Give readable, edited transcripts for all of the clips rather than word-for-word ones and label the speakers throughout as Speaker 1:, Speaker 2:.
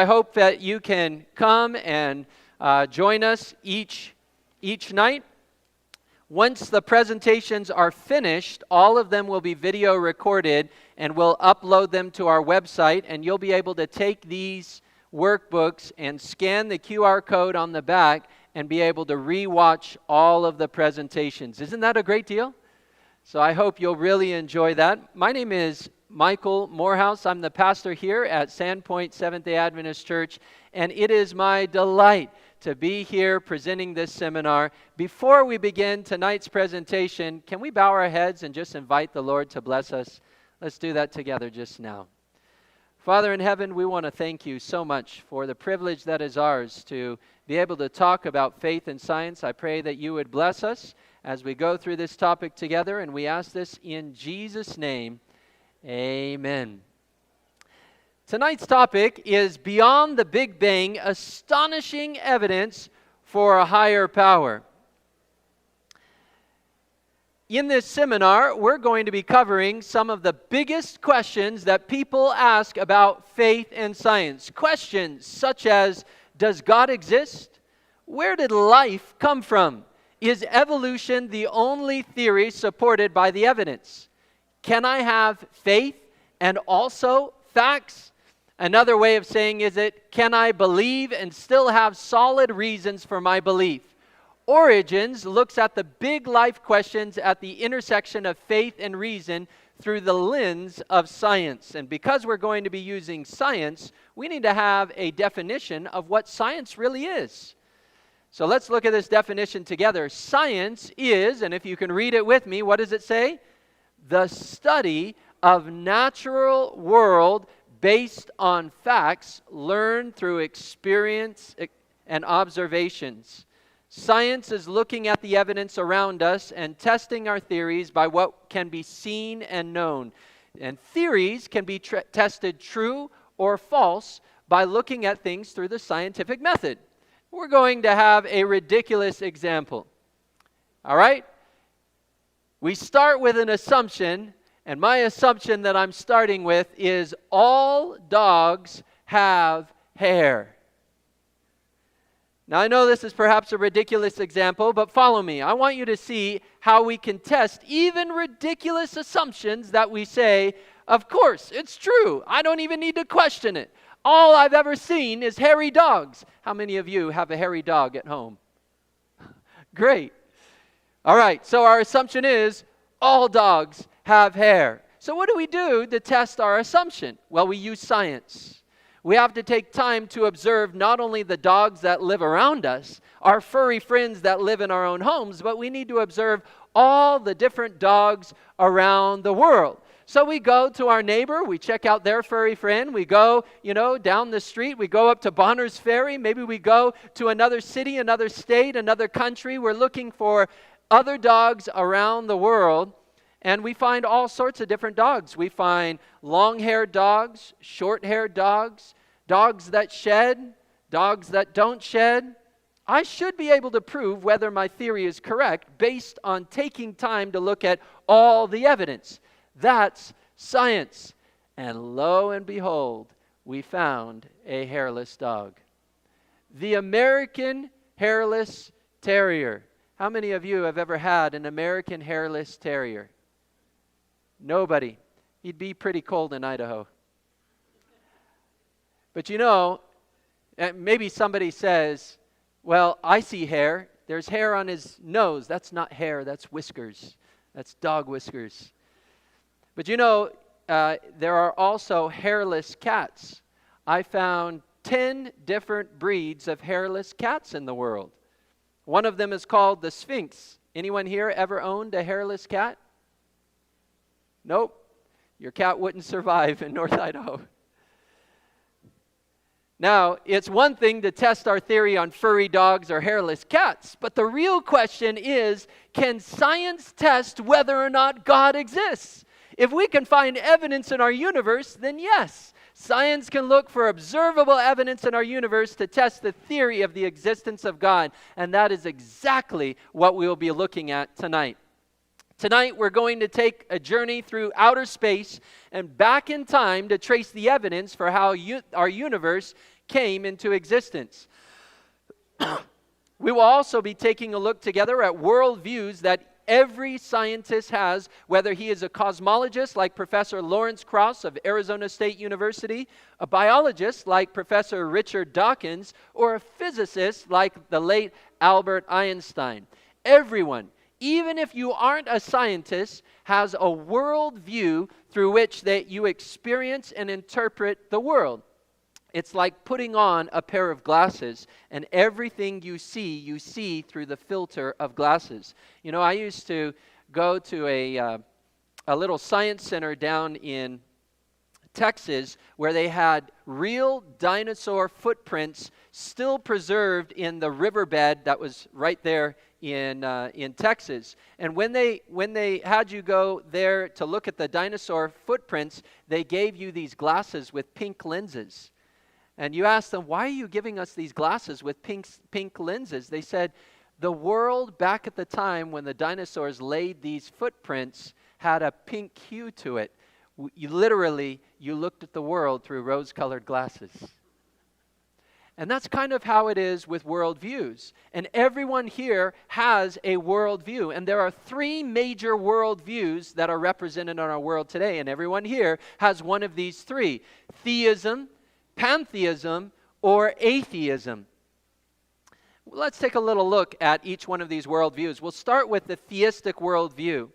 Speaker 1: I hope that you can come and join us each night. Once the presentations are finished, all of them will be video recorded, and we'll upload them to our website, and you'll be able to take these workbooks and scan the QR code on the back and be able to re-watch all of the presentations. Isn't that a great deal? So I hope you'll really enjoy that. My name is Myckal Morehouse. I'm the pastor here at Sandpoint Seventh-day Adventist Church, and it is my delight to be here presenting this seminar. Before we begin tonight's presentation, can we bow our heads and just invite the Lord to bless us? Let's do that together just now. Father in heaven, we want to thank you so much for the privilege that is ours to be able to talk about faith and science. I pray that you would bless us as we go through this topic together, and we ask this in Jesus' name. Amen. Tonight's topic is Beyond the Big Bang, Astonishing Evidence for a Higher Power. In this seminar, we're going to be covering some of the biggest questions that people ask about faith and science. Questions such as, does God exist? Where did life come from? Is evolution the only theory supported by the evidence? Can I have faith and also facts? Another way of saying can I believe and still have solid reasons for my belief? Origins looks at the big life questions at the intersection of faith and reason through the lens of science. And because we're going to be using science, we need to have a definition of what science really is. So let's look at this definition together. Science is, and if you can read it with me, what does it say? The study of natural world based on facts learned through experience and observations. Science is looking at the evidence around us and testing our theories by what can be seen and known. And theories can be tested true or false by looking at things through the scientific method. We're going to have a ridiculous example. All right? We start with an assumption, and my assumption that I'm starting with is all dogs have hair. Now, I know this is perhaps a ridiculous example, but follow me. I want you to see how we can test even ridiculous assumptions that we say, of course, it's true. I don't even need to question it. All I've ever seen is hairy dogs. How many of you have a hairy dog at home? Great. All right, so our assumption is all dogs have hair. So what do we do to test our assumption? Well, we use science. We have to take time to observe not only the dogs that live around us, our furry friends that live in our own homes, but we need to observe all the different dogs around the world. So we go to our neighbor, we check out their furry friend, we go, down the street, we go up to Bonner's Ferry, maybe we go to another city, another state, another country. We're looking for other dogs around the world, and we find all sorts of different dogs. We find long-haired dogs, short-haired dogs, dogs that shed, dogs that don't shed. I should be able to prove whether my theory is correct based on taking time to look at all the evidence. That's science. And lo and behold, we found a hairless dog. The American hairless terrier. How many of you have ever had an American hairless terrier? Nobody. He'd be pretty cold in Idaho. But maybe somebody says, well, I see hair. There's hair on his nose. That's not hair, that's whiskers. That's dog whiskers. But there are also hairless cats. I found 10 different breeds of hairless cats in the world. One of them is called the Sphinx. Anyone here ever owned a hairless cat? Nope. Your cat wouldn't survive in North Idaho. Now, it's one thing to test our theory on furry dogs or hairless cats, but the real question is, can science test whether or not God exists? If we can find evidence in our universe, then yes, science can look for observable evidence in our universe to test the theory of the existence of God, and that is exactly what we will be looking at tonight. Tonight, we're going to take a journey through outer space and back in time to trace the evidence for how our universe came into existence. We will also be taking a look together at worldviews that every scientist has, whether he is a cosmologist like Professor Lawrence Krauss of Arizona State University, a biologist like Professor Richard Dawkins, or a physicist like the late Albert Einstein. Everyone, even if you aren't a scientist, has a worldview through which that you experience and interpret the world. It's like putting on a pair of glasses, and everything you see through the filter of glasses. You know, I used to go to a little science center down in Texas where they had real dinosaur footprints still preserved in the riverbed that was right there in Texas. And when they had you go there to look at the dinosaur footprints, they gave you these glasses with pink lenses. And you ask them, why are you giving us these glasses with pink lenses? They said, the world back at the time when the dinosaurs laid these footprints had a pink hue to it. You looked at the world through rose-colored glasses. And that's kind of how it is with worldviews. And everyone here has a worldview. And there are three major worldviews that are represented in our world today. And everyone here has one of these three: theism, pantheism, or atheism. Let's take a little look at each one of these worldviews. We'll start with the theistic worldview.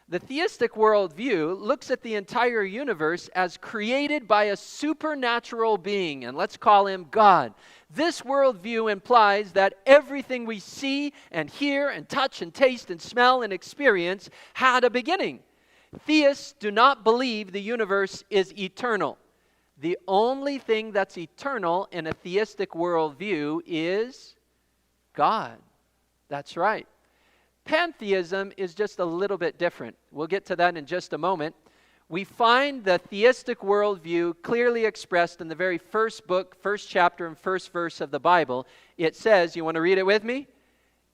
Speaker 1: The theistic worldview looks at the entire universe as created by a supernatural being, and let's call him God. This worldview implies that everything we see and hear and touch and taste and smell and experience had a beginning. Theists do not believe the universe is eternal. The only thing that's eternal in a theistic worldview is God. That's right. Pantheism is just a little bit different. We'll get to that in just a moment. We find the theistic worldview clearly expressed in the very first book, first chapter, and first verse of the Bible. It says, you want to read it with me?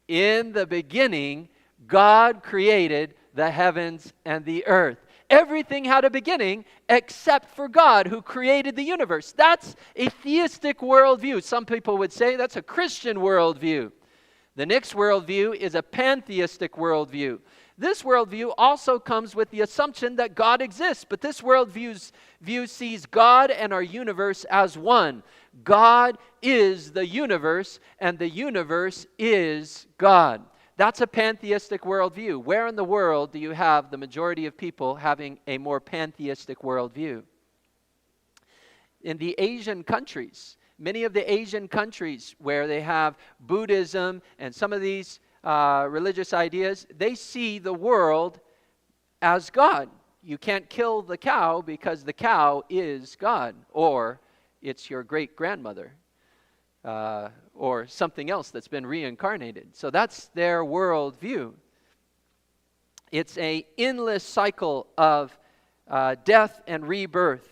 Speaker 1: In the beginning, God created the heavens and the earth. Everything had a beginning except for God who created the universe. That's a theistic worldview. Some people would say that's a Christian worldview. The next worldview is a pantheistic worldview. This worldview also comes with the assumption that God exists, but this worldview sees God and our universe as one. God is the universe, and the universe is God. That's a pantheistic worldview. Where in the world do you have the majority of people having a more pantheistic worldview? In the Asian countries, many of the Asian countries where they have Buddhism and some of these religious ideas, they see the world as God. You can't kill the cow because the cow is God, or it's your great-grandmother. Or something else that's been reincarnated. So that's their worldview. It's an endless cycle of death and rebirth.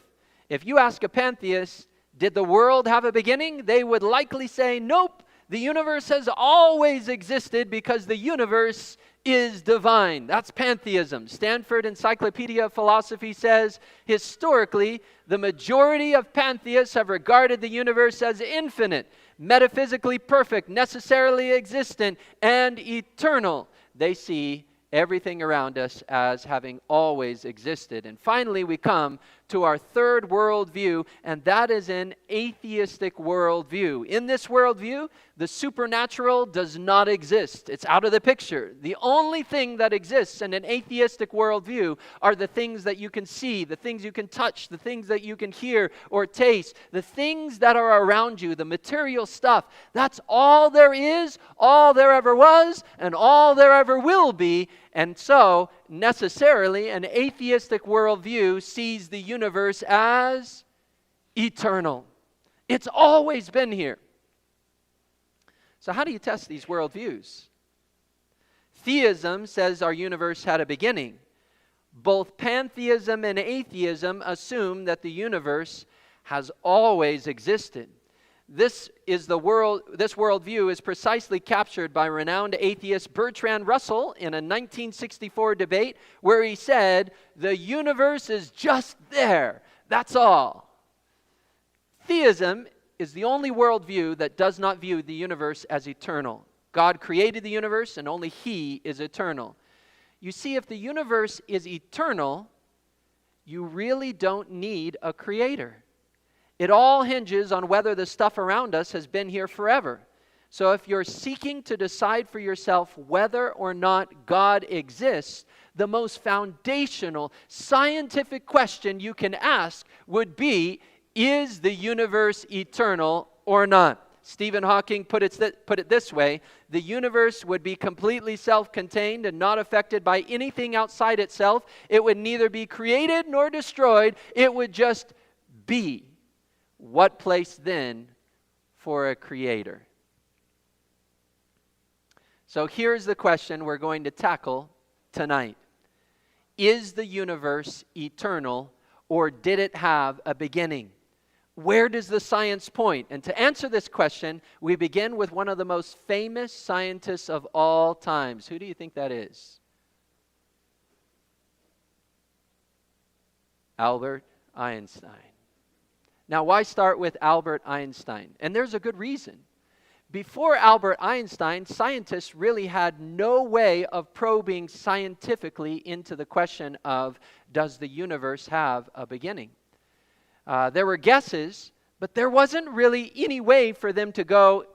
Speaker 1: If you ask a pantheist, did the world have a beginning? They would likely say, nope, the universe has always existed because the universe is divine. That's pantheism. Stanford Encyclopedia of Philosophy says, historically, the majority of pantheists have regarded the universe as infinite, metaphysically perfect, necessarily existent, and eternal. They see everything around us as having always existed. And finally, we come to our third worldview, and that is an atheistic worldview. In this worldview, the supernatural does not exist. It's out of the picture. The only thing that exists in an atheistic worldview are the things that you can see, the things you can touch, the things that you can hear or taste, the things that are around you, the material stuff. That's all there is, all there ever was, and all there ever will be. And so, necessarily, an atheistic worldview sees the universe as eternal. It's always been here. So how do you test these worldviews? Theism says our universe had a beginning. Both pantheism and atheism assume that the universe has always existed. This worldview is precisely captured by renowned atheist Bertrand Russell in a 1964 debate where he said, "The universe is just there. That's all." Theism is the only worldview that does not view the universe as eternal. God created the universe, and only He is eternal. You see, if the universe is eternal, you really don't need a creator. It all hinges on whether the stuff around us has been here forever. So if you're seeking to decide for yourself whether or not God exists, the most foundational scientific question you can ask would be, is the universe eternal or not? Stephen Hawking put it this way: the universe would be completely self-contained and not affected by anything outside itself. It would neither be created nor destroyed. It would just be. What place then for a creator? So here's the question we're going to tackle tonight. Is the universe eternal, or did it have a beginning? Where does the science point? And to answer this question, we begin with one of the most famous scientists of all times. Who do you think that is? Albert Einstein. Now, why start with Albert Einstein? And there's a good reason. Before Albert Einstein, scientists really had no way of probing scientifically into the question of, does the universe have a beginning? There were guesses, but there wasn't really any way for them to go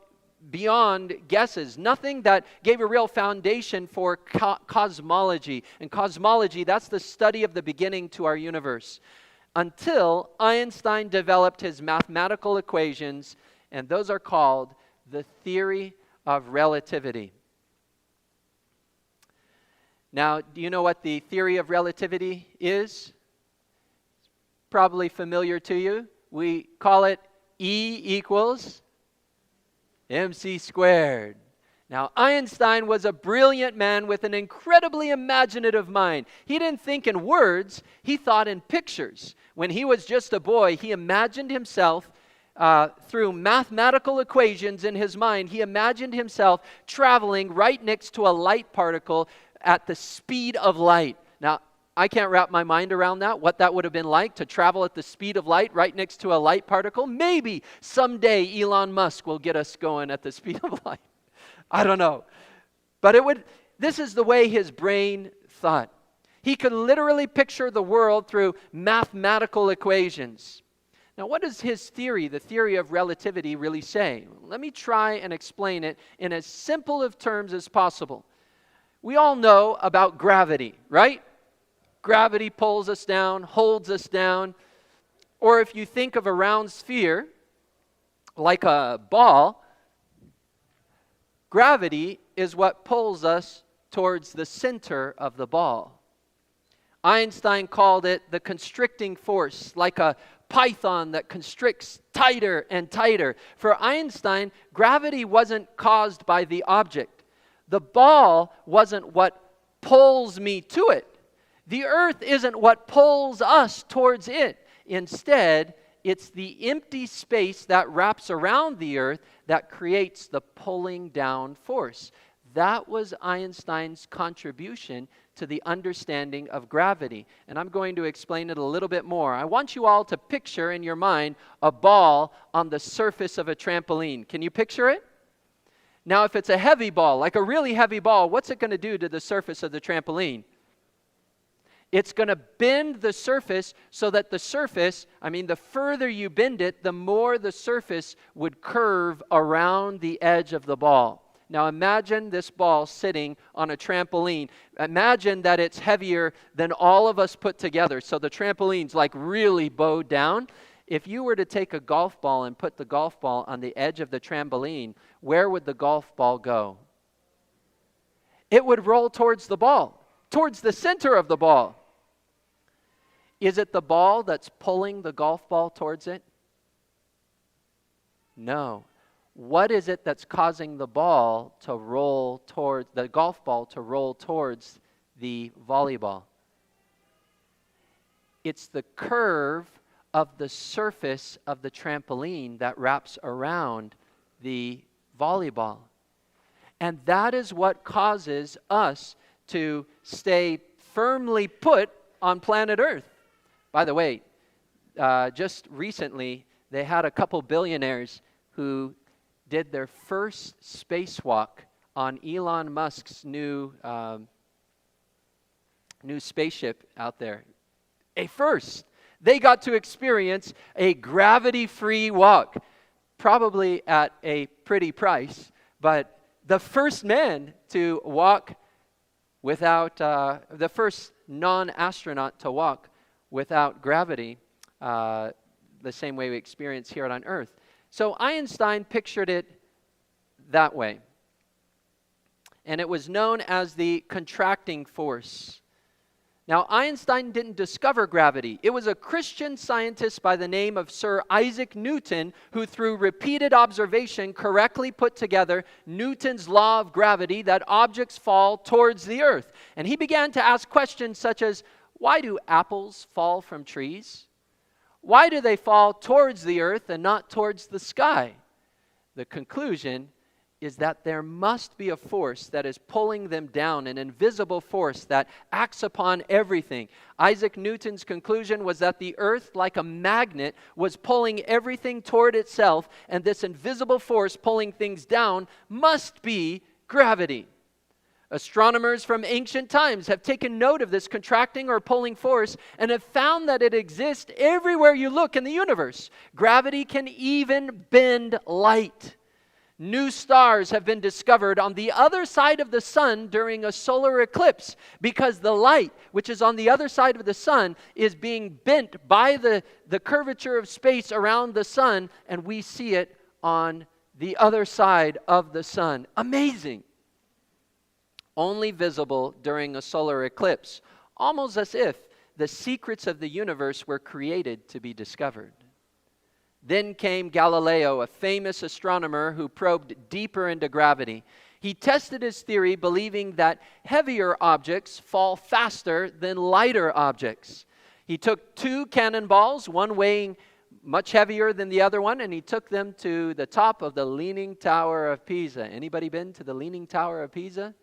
Speaker 1: beyond guesses. Nothing that gave a real foundation for cosmology. And cosmology, that's the study of the beginning to our universe. Until Einstein developed his mathematical equations, and those are called the theory of relativity. Now, do you know what the theory of relativity is? Probably familiar to you. We call it E equals mc squared. Now, Einstein was a brilliant man with an incredibly imaginative mind. He didn't think in words, he thought in pictures. When he was just a boy, he imagined himself through mathematical equations in his mind. He imagined himself traveling right next to a light particle at the speed of light. Now, I can't wrap my mind around that, what that would have been like to travel at the speed of light right next to a light particle. Maybe someday Elon Musk will get us going at the speed of light. I don't know. But this is the way his brain thought. He could literally picture the world through mathematical equations. Now, what does his theory, the theory of relativity, really say? Let me try and explain it in as simple of terms as possible. We all know about gravity, right? Gravity pulls us down, holds us down. Or if you think of a round sphere, like a ball, gravity is what pulls us towards the center of the ball. Einstein called it the constricting force, like a python that constricts tighter and tighter. For Einstein, gravity wasn't caused by the object. The ball wasn't what pulls me to it. The earth isn't what pulls us towards it. Instead, it's the empty space that wraps around the earth that creates the pulling down force. That was Einstein's contribution to the understanding of gravity. And I'm going to explain it a little bit more. I want you all to picture in your mind a ball on the surface of a trampoline. Can you picture it? Now, if it's a heavy ball, like a really heavy ball, what's it going to do to the surface of the trampoline? It's going to bend the surface so that the surface, the further you bend it, the more the surface would curve around the edge of the ball. Now imagine this ball sitting on a trampoline. Imagine that it's heavier than all of us put together. So the trampoline's like really bowed down. If you were to take a golf ball and put the golf ball on the edge of the trampoline, where would the golf ball go? It would roll towards the ball, towards the center of the ball. Is it the ball that's pulling the golf ball towards it? No. What is it that's causing the golf ball to roll towards the volleyball? It's the curve of the surface of the trampoline that wraps around the volleyball. And that is what causes us to stay firmly put on planet Earth. By the way, just recently, they had a couple billionaires who did their first spacewalk on Elon Musk's new spaceship out there. A first. They got to experience a gravity-free walk, probably at a pretty price, but the first man to walk without, the first non-astronaut to walk without gravity, the same way we experience here on Earth. So Einstein pictured it that way. And it was known as the contracting force. Now, Einstein didn't discover gravity. It was a Christian scientist by the name of Sir Isaac Newton who, through repeated observation, correctly put together Newton's law of gravity that objects fall towards the earth. And he began to ask questions such as, why do apples fall from trees? Why do they fall towards the earth and not towards the sky? The conclusion is that there must be a force that is pulling them down, an invisible force that acts upon everything. Isaac Newton's conclusion was that the earth, like a magnet, was pulling everything toward itself, and this invisible force pulling things down must be gravity. Astronomers from ancient times have taken note of this contracting or pulling force and have found that it exists everywhere you look in the universe. Gravity can even bend light. New stars have been discovered on the other side of the sun during a solar eclipse because the light, which is on the other side of the sun, is being bent by the curvature of space around the sun, and we see it on the other side of the sun. Amazing. Only visible during a solar eclipse, almost as if the secrets of the universe were created to be discovered. Then came Galileo, a famous astronomer who probed deeper into gravity. He tested his theory believing that heavier objects fall faster than lighter objects. He took two cannonballs, one weighing much heavier than the other one, and he took them to the top of the Leaning Tower of Pisa. Anybody been to the Leaning Tower of Pisa?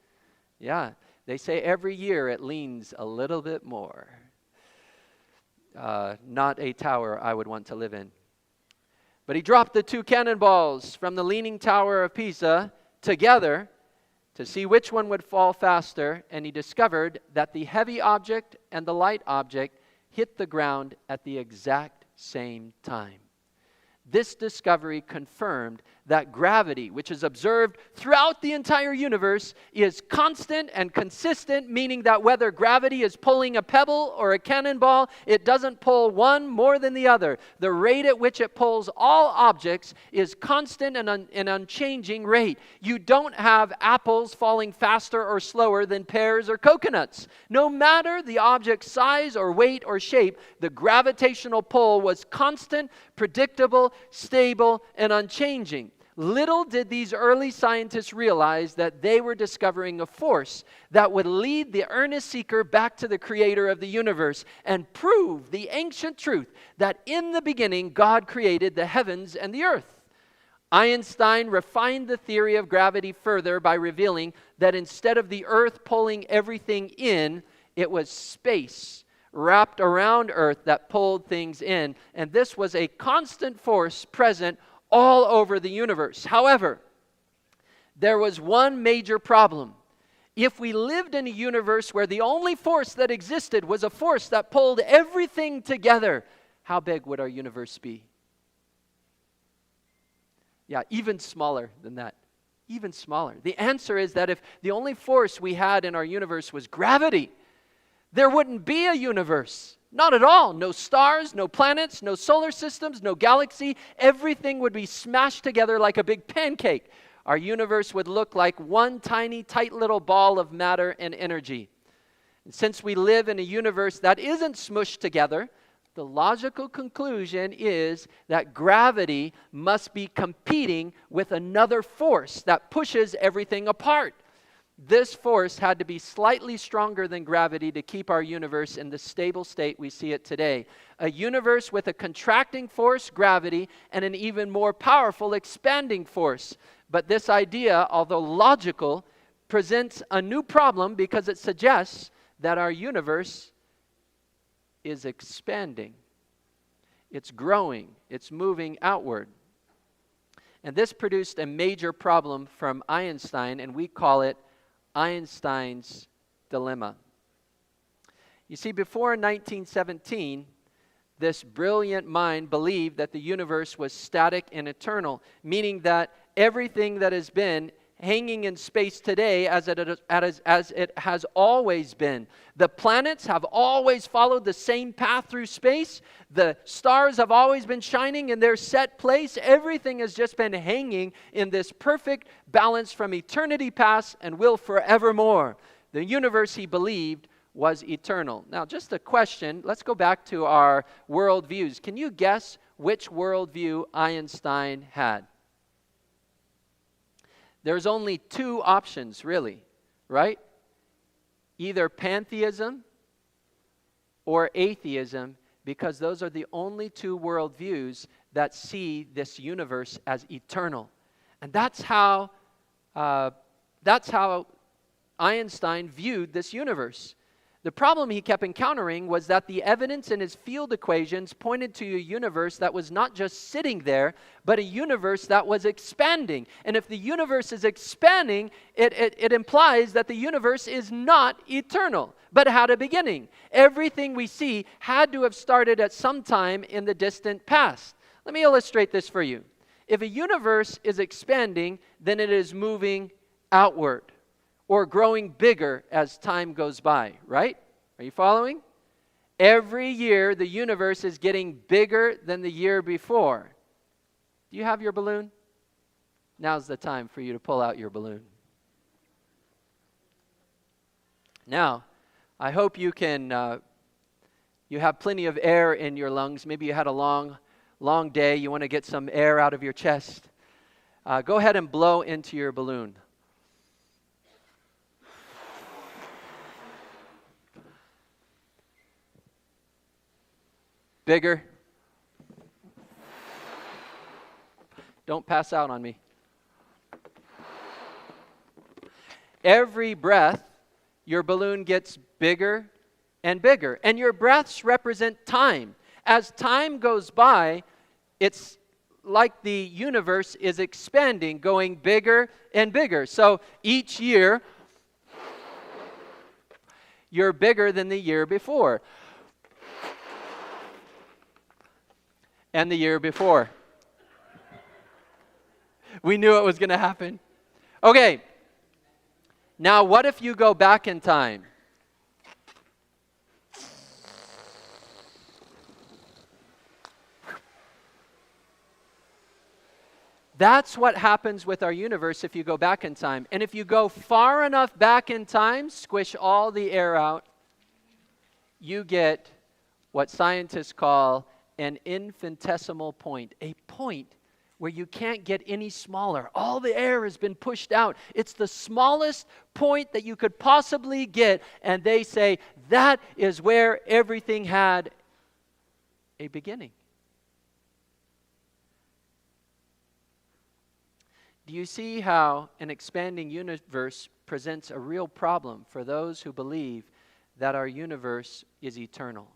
Speaker 1: Yeah, they say every year it leans a little bit more. Not a tower I would want to live in. But he dropped the two cannonballs from the Leaning Tower of Pisa together to see which one would fall faster, and he discovered that the heavy object and the light object hit the ground at the exact same time. This discovery confirmed that gravity, which is observed throughout the entire universe, is constant and consistent, meaning that whether gravity is pulling a pebble or a cannonball, it doesn't pull one more than the other. The rate at which it pulls all objects is constant and an unchanging rate. You don't have apples falling faster or slower than pears or coconuts. No matter the object's size or weight or shape, the gravitational pull was constant, predictable, stable, and unchanging. Little did these early scientists realize that they were discovering a force that would lead the earnest seeker back to the creator of the universe and prove the ancient truth that in the beginning God created the heavens and the earth. Einstein refined the theory of gravity further by revealing that instead of the earth pulling everything in, it was space wrapped around earth that pulled things in, and this was a constant force present all over the universe. However, there was one major problem. If we lived in a universe where the only force that existed was a force that pulled everything together, how big would our universe be? Yeah, even smaller than that. Even smaller. The answer is that if the only force we had in our universe was gravity, there wouldn't be a universe. Not at all. No stars, no planets, no solar systems, no galaxy. Everything would be smashed together like a big pancake. Our universe would look like one tiny, tight little ball of matter and energy. And since we live in a universe that isn't smushed together, the logical conclusion is that gravity must be competing with another force that pushes everything apart. This force had to be slightly stronger than gravity to keep our universe in the stable state we see it today. A universe with a contracting force, gravity, and an even more powerful expanding force. But this idea, although logical, presents a new problem because it suggests that our universe is expanding. It's growing. It's moving outward. And this produced a major problem from Einstein, and we call it Einstein's dilemma. You see, before 1917, this brilliant mind believed that the universe was static and eternal, meaning that everything that has been hanging in space today as it has always been. The planets have always followed the same path through space. The stars have always been shining in their set place. Everything has just been hanging in this perfect balance from eternity past and will forevermore. The universe, he believed, was eternal. Now, just a question. Let's go back to our worldviews. Can you guess which worldview Einstein had? There's only two options, really, right? Either pantheism or atheism, because those are the only two worldviews that see this universe as eternal. And that's how Einstein viewed this universe. The problem he kept encountering was that the evidence in his field equations pointed to a universe that was not just sitting there, but a universe that was expanding. And if the universe is expanding, it implies that the universe is not eternal, but had a beginning. Everything we see had to have started at some time in the distant past. Let me illustrate this for you. If a universe is expanding, then it is moving outward, or growing bigger as time goes by, right? Are you following? Every year, the universe is getting bigger than the year before. Do you have your balloon? Now's the time for you to pull out your balloon. Now, I hope you can, you have plenty of air in your lungs. Maybe you had a long day. You want to get some air out of your chest. Go ahead and blow into your balloon. Bigger. Don't pass out on me. Every breath, your balloon gets bigger and bigger. And your breaths represent time. As time goes by, it's like the universe is expanding, going bigger and bigger. So each year, you're bigger than the year before. And the year before. We knew it was going to happen. Okay. Now, what if you go back in time? That's what happens with our universe if you go back in time. And if you go far enough back in time, squish all the air out, you get what scientists call an infinitesimal point, a point where you can't get any smaller. All the air has been pushed out. It's the smallest point that you could possibly get, and they say that is where everything had a beginning. Do you see how an expanding universe presents a real problem for those who believe that our universe is eternal?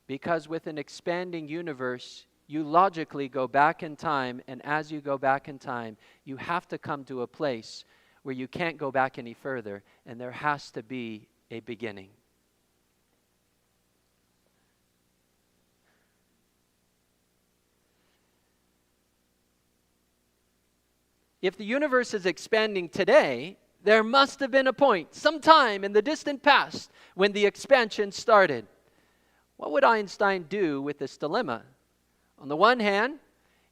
Speaker 1: Because with an expanding universe, you logically go back in time, and as you go back in time, you have to come to a place where you can't go back any further, and there has to be a beginning. If the universe is expanding today, there must have been a point, sometime in the distant past, when the expansion started. What would Einstein do with this dilemma? On the one hand,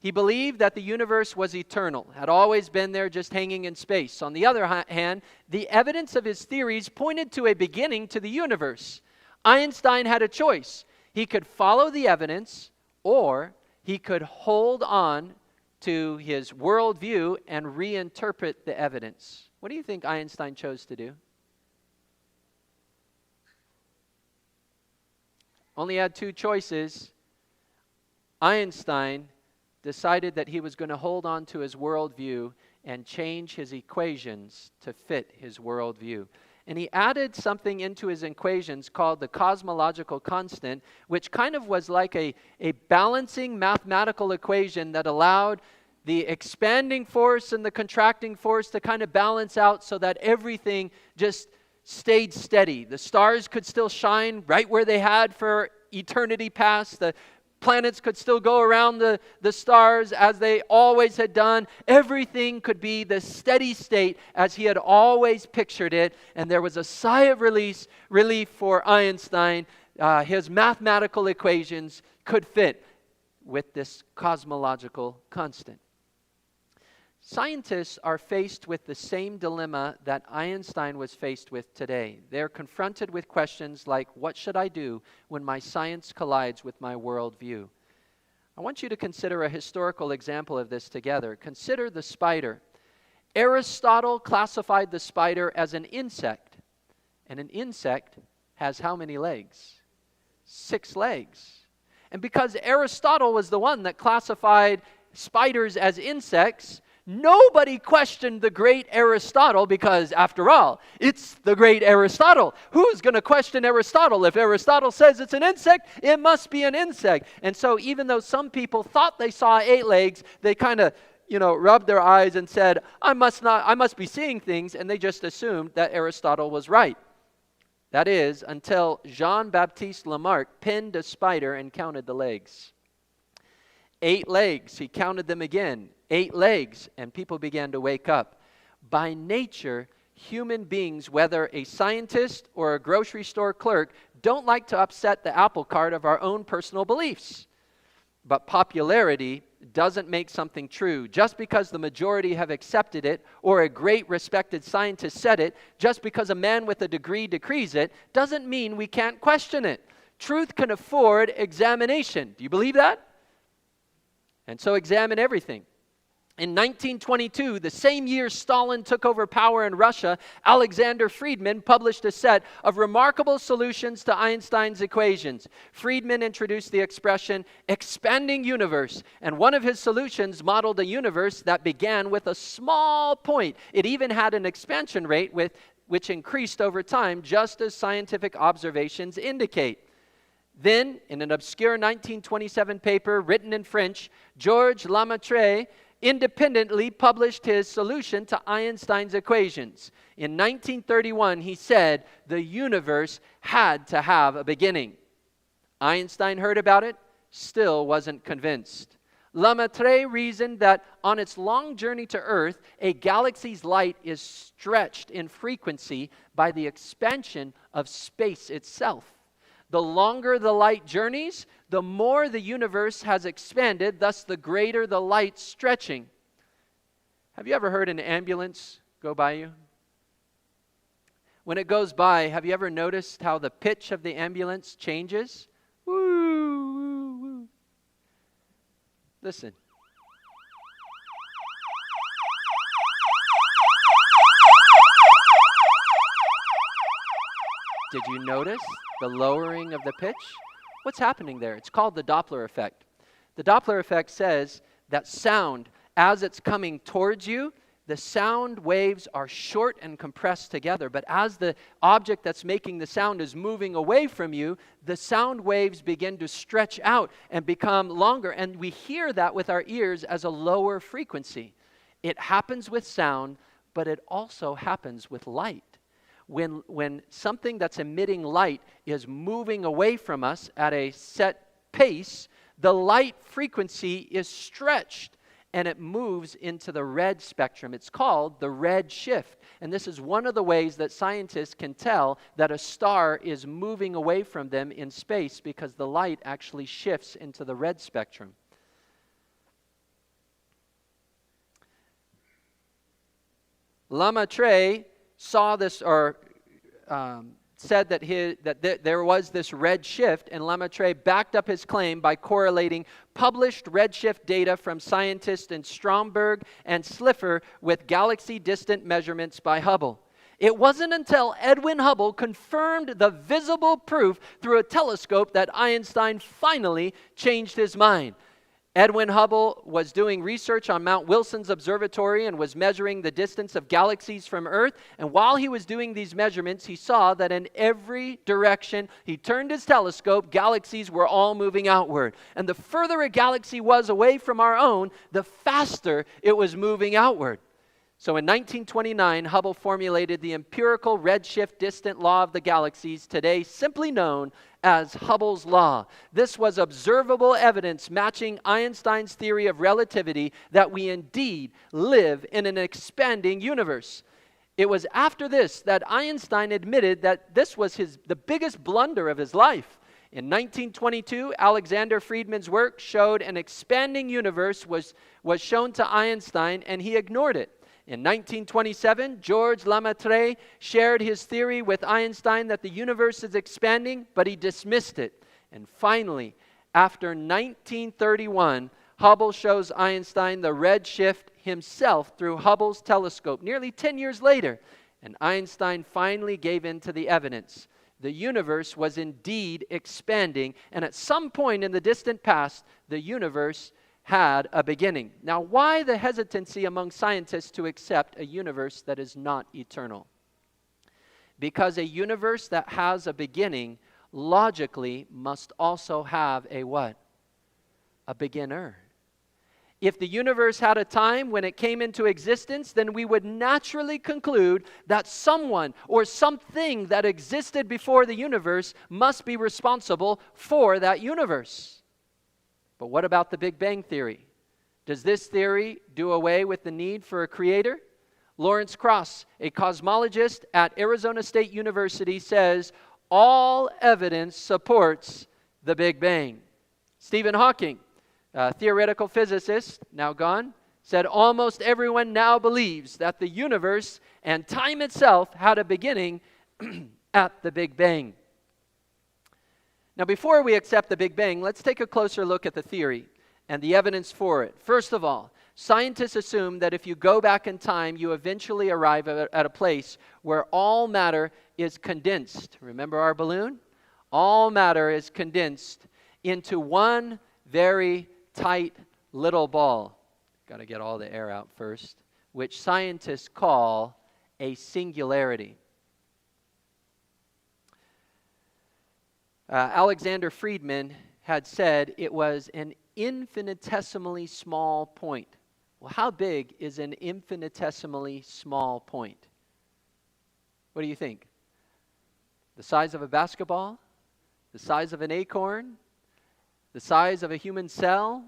Speaker 1: he believed that the universe was eternal, had always been there just hanging in space. On the other hand, the evidence of his theories pointed to a beginning to the universe. Einstein had a choice. He could follow the evidence, or he could hold on to his worldview and reinterpret the evidence. What do you think Einstein chose to do? Only had two choices. Einstein decided that he was going to hold on to his worldview and change his equations to fit his worldview. and he added something into his equations called the cosmological constant, which kind of was like a balancing mathematical equation that allowed the expanding force and the contracting force to kind of balance out so that everything just stayed steady. The stars could still shine right where they had for eternity past. The planets could still go around the stars as they always had done. Everything could be the steady state as he had always pictured it. And there was a sigh of relief for Einstein. His mathematical equations could fit with this cosmological constant. Scientists are faced with the same dilemma that Einstein was faced with today. They're confronted with questions like, what should I do when my science collides with my worldview? I want you to consider a historical example of this together. Consider the spider. Aristotle classified the spider as an insect. And an insect has how many legs? 6 legs. And because Aristotle was the one that classified spiders as insects, nobody questioned the great Aristotle because, after all, it's the great Aristotle. Who's going to question Aristotle? If Aristotle says it's an insect, it must be an insect. And so even though some people thought they saw 8 legs, they kind of, rubbed their eyes and said, I must be seeing things, and they just assumed that Aristotle was right. That is, until Jean-Baptiste Lamarck pinned a spider and counted the legs. 8 legs, he counted them again. 8 legs, and people began to wake up. By nature, human beings, whether a scientist or a grocery store clerk, don't like to upset the apple cart of our own personal beliefs. But popularity doesn't make something true. Just because the majority have accepted it, or a great respected scientist said it, just because a man with a degree decrees it, doesn't mean we can't question it. Truth can afford examination. Do you believe that? And so examine everything. In 1922, the same year Stalin took over power in Russia, Alexander Friedman published a set of remarkable solutions to Einstein's equations. Friedman introduced the expression expanding universe, and one of his solutions modeled a universe that began with a small point. It even had an expansion rate which increased over time, just as scientific observations indicate. Then, in an obscure 1927 paper written in French, Georges Lemaitre independently published his solution to Einstein's equations. In 1931, he said the universe had to have a beginning. Einstein heard about it, still wasn't convinced. Lemaitre reasoned that on its long journey to Earth, a galaxy's light is stretched in frequency by the expansion of space itself. The longer the light journeys, the more the universe has expanded, thus the greater the light stretching. Have you ever heard an ambulance go by you? When it goes by, have you ever noticed how the pitch of the ambulance changes? Woo, woo, woo. Listen. Did you notice the lowering of the pitch? What's happening there? It's called the Doppler effect. The Doppler effect says that sound, as it's coming towards you, the sound waves are short and compressed together. But as the object that's making the sound is moving away from you, the sound waves begin to stretch out and become longer. And we hear that with our ears as a lower frequency. It happens with sound, but it also happens with light. When something that's emitting light is moving away from us at a set pace, the light frequency is stretched and it moves into the red spectrum. It's called the red shift. And this is one of the ways that scientists can tell that a star is moving away from them in space, because the light actually shifts into the red spectrum. Lemaitre saw this, or said that there was this red shift, and Lemaitre backed up his claim by correlating published redshift data from scientists in Stromberg and Slipher with galaxy distant measurements by Hubble. It wasn't until Edwin Hubble confirmed the visible proof through a telescope that Einstein finally changed his mind. Edwin Hubble was doing research on Mount Wilson's observatory and was measuring the distance of galaxies from Earth. And while he was doing these measurements, he saw that in every direction he turned his telescope, galaxies were all moving outward. And the further a galaxy was away from our own, the faster it was moving outward. So in 1929, Hubble formulated the empirical redshift distant law of the galaxies, today simply known as Hubble's law. This was observable evidence matching Einstein's theory of relativity that we indeed live in an expanding universe. It was after this that Einstein admitted that this was the biggest blunder of his life. In 1922, Alexander Friedman's work showed an expanding universe was shown to Einstein, and he ignored it. In 1927, Georges Lemaitre shared his theory with Einstein that the universe is expanding, but he dismissed it. And finally, after 1931, Hubble shows Einstein the redshift himself through Hubble's telescope nearly 10 years later. And Einstein finally gave in to the evidence. The universe was indeed expanding, and at some point in the distant past, the universe had a beginning. Now, why the hesitancy among scientists to accept a universe that is not eternal? Because a universe that has a beginning logically must also have a what? A beginner. If the universe had a time when it came into existence, then we would naturally conclude that someone or something that existed before the universe must be responsible for that universe. But what about the Big Bang Theory? Does this theory do away with the need for a creator? Lawrence Krauss, a cosmologist at Arizona State University, says all evidence supports the Big Bang. Stephen Hawking, a theoretical physicist, now gone, said almost everyone now believes that the universe and time itself had a beginning at the Big Bang. Now, before we accept the Big Bang, let's take a closer look at the theory and the evidence for it. First of all, scientists assume that if you go back in time, you eventually arrive at a place where all matter is condensed. Remember our balloon? All matter is condensed into one very tight little ball. Got to get all the air out first, which scientists call a singularity. Alexander Friedman had said it was an infinitesimally small point. Well, how big is an infinitesimally small point? What do you think? The size of a basketball? The size of an acorn? The size of a human cell?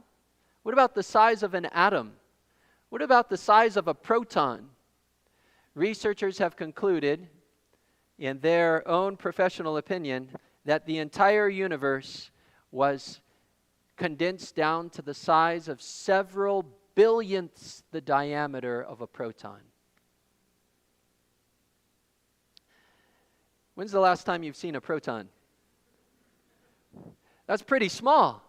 Speaker 1: What about the size of an atom? What about the size of a proton? Researchers have concluded, in their own professional opinion, that the entire universe was condensed down to the size of several billionths the diameter of a proton. When's the last time you've seen a proton? That's pretty small.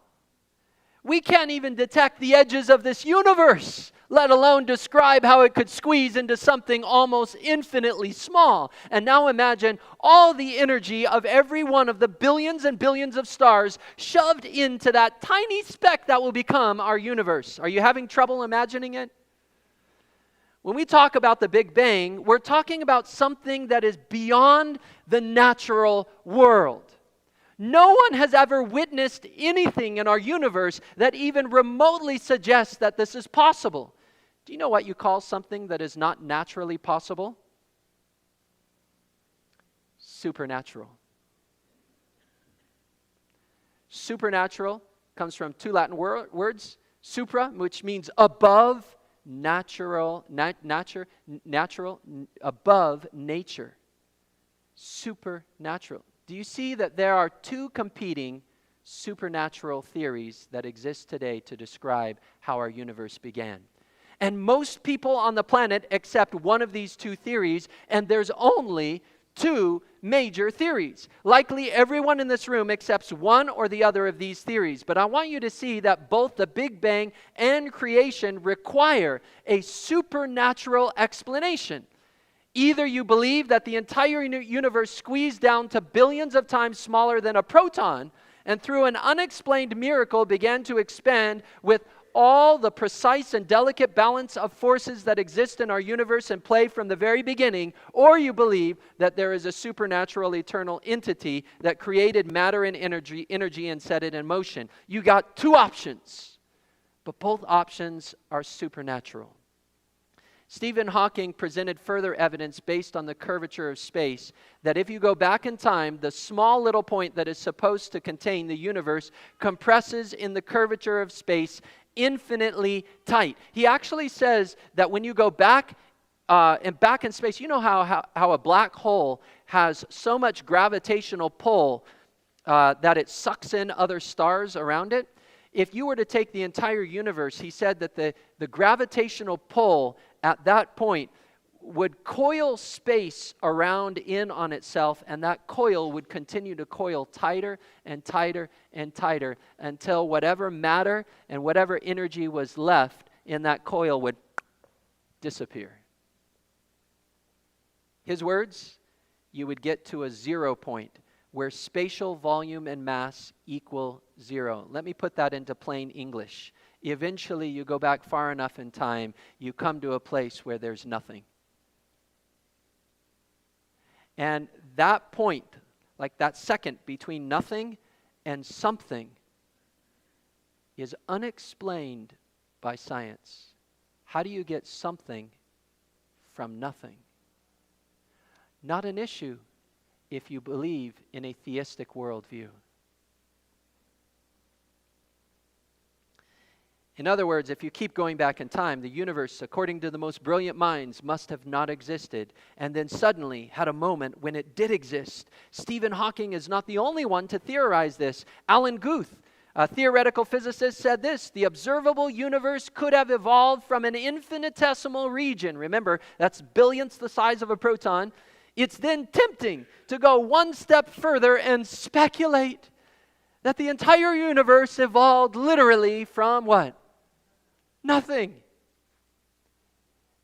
Speaker 1: We can't even detect the edges of this universe, let alone describe how it could squeeze into something almost infinitely small. And now imagine all the energy of every one of the billions and billions of stars shoved into that tiny speck that will become our universe. Are you having trouble imagining it? When we talk about the Big Bang, we're talking about something that is beyond the natural world. No one has ever witnessed anything in our universe that even remotely suggests that this is possible. Do you know what you call something that is not naturally possible? Supernatural. Supernatural comes from two Latin words, supra, which means above, natural, above nature. Supernatural. Do you see that there are two competing supernatural theories that exist today to describe how our universe began? And most people on the planet accept one of these two theories, and there's only two major theories. Likely everyone in this room accepts one or the other of these theories, but I want you to see that both the Big Bang and creation require a supernatural explanation. Either you believe that the entire universe squeezed down to billions of times smaller than a proton, and through an unexplained miracle began to expand with all the precise and delicate balance of forces that exist in our universe and play from the very beginning, or you believe that there is a supernatural eternal entity that created matter and energy and set it in motion. You got two options, but both options are supernatural. Stephen Hawking presented further evidence based on the curvature of space that if you go back in time, the small little point that is supposed to contain the universe compresses in the curvature of space infinitely tight. He actually says that when you go back in space, you know how a black hole has so much gravitational pull that it sucks in other stars around it? If you were to take the entire universe, he said that the gravitational pull at that point would coil space around in on itself, and that coil would continue to coil tighter and tighter and tighter until whatever matter and whatever energy was left in that coil would disappear. His words, you would get to a 0 point where spatial volume and mass equal 0. Let me put that into plain English. Eventually, you go back far enough in time, you come to a place where there's nothing. And that point, like that second between nothing and something, is unexplained by science. How do you get something from nothing? Not an issue if you believe in a theistic worldview. In other words, if you keep going back in time, the universe, according to the most brilliant minds, must have not existed, and then suddenly had a moment when it did exist. Stephen Hawking is not the only one to theorize this. Alan Guth, a theoretical physicist, said this: the observable universe could have evolved from an infinitesimal region. Remember, that's billionths the size of a proton. It's then tempting to go one step further and speculate that the entire universe evolved literally from what? Nothing.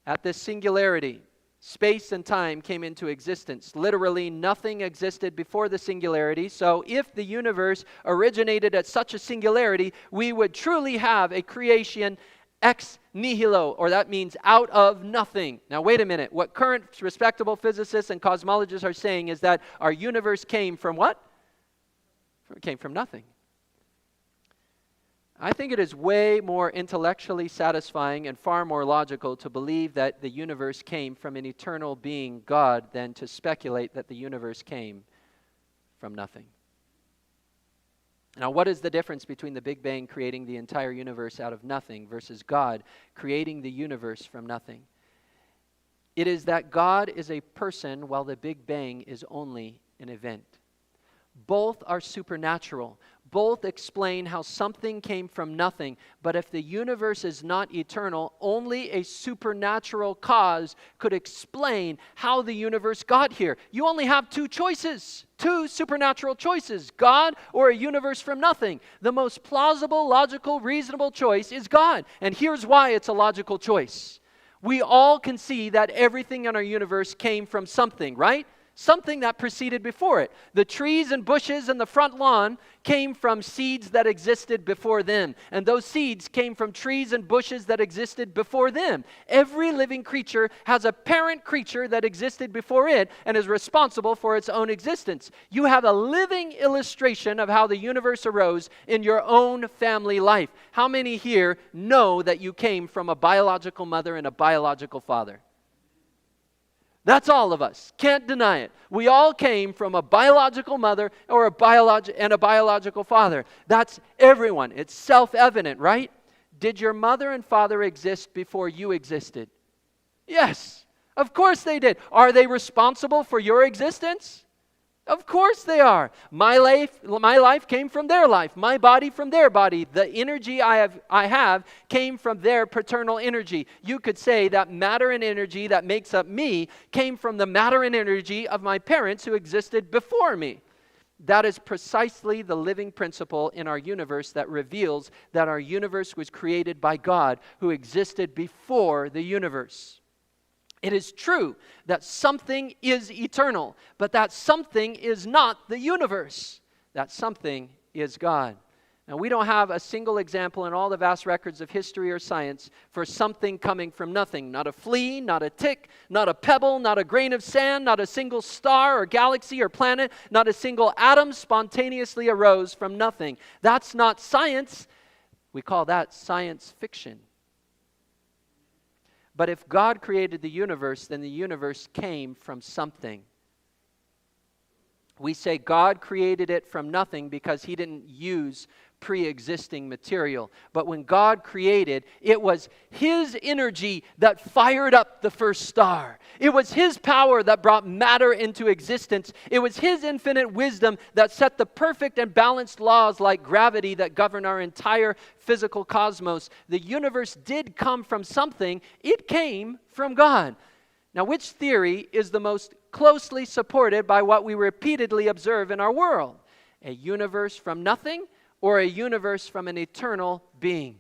Speaker 1: At this singularity, space and time came into existence. Literally nothing existed before the singularity. So if the universe originated at such a singularity, we would truly have a creation ex nihilo, or that means out of nothing. Now wait a minute. What current respectable physicists and cosmologists are saying is that our universe came from what? It came from nothing. I think it is way more intellectually satisfying and far more logical to believe that the universe came from an eternal being, God, than to speculate that the universe came from nothing. Now, what is the difference between the Big Bang creating the entire universe out of nothing versus God creating the universe from nothing? It is that God is a person while the Big Bang is only an event. Both are supernatural. Both explain how something came from nothing. But if the universe is not eternal, only a supernatural cause could explain how the universe got here. You only have two choices, two supernatural choices: God or a universe from nothing. The most plausible, logical, reasonable choice is God. And here's why it's a logical choice. We all can see that everything in our universe came from something, right? Something that preceded before it. The trees and bushes and the front lawn came from seeds that existed before them. And those seeds came from trees and bushes that existed before them. Every living creature has a parent creature that existed before it and is responsible for its own existence. You have a living illustration of how the universe arose in your own family life. How many here know that you came from a biological mother and a biological father? That's all of us. Can't deny it. We all came from a biological mother or a biological father. That's everyone. It's self-evident, right? Did your mother and father exist before you existed? Yes, of course they did. Are they responsible for your existence? Of course they are. My life came from their life. My body from their body. The energy I have came from their paternal energy. You could say that matter and energy that makes up me came from the matter and energy of my parents who existed before me. That is precisely the living principle in our universe that reveals that our universe was created by God who existed before the universe. It is true that something is eternal, but that something is not the universe. That something is God. Now, we don't have a single example in all the vast records of history or science for something coming from nothing. Not a flea, not a tick, not a pebble, not a grain of sand, not a single star or galaxy or planet, not a single atom spontaneously arose from nothing. That's not science. We call that science fiction. But if God created the universe, then the universe came from something. We say God created it from nothing because He didn't use pre-existing material. But when God created, it was His energy that fired up the first star. It was His power that brought matter into existence. It was His infinite wisdom that set the perfect and balanced laws like gravity that govern our entire physical cosmos. The universe did come from something. It came from God. Now, which theory is the most closely supported by what we repeatedly observe in our world? A universe from nothing, or a universe from an eternal being?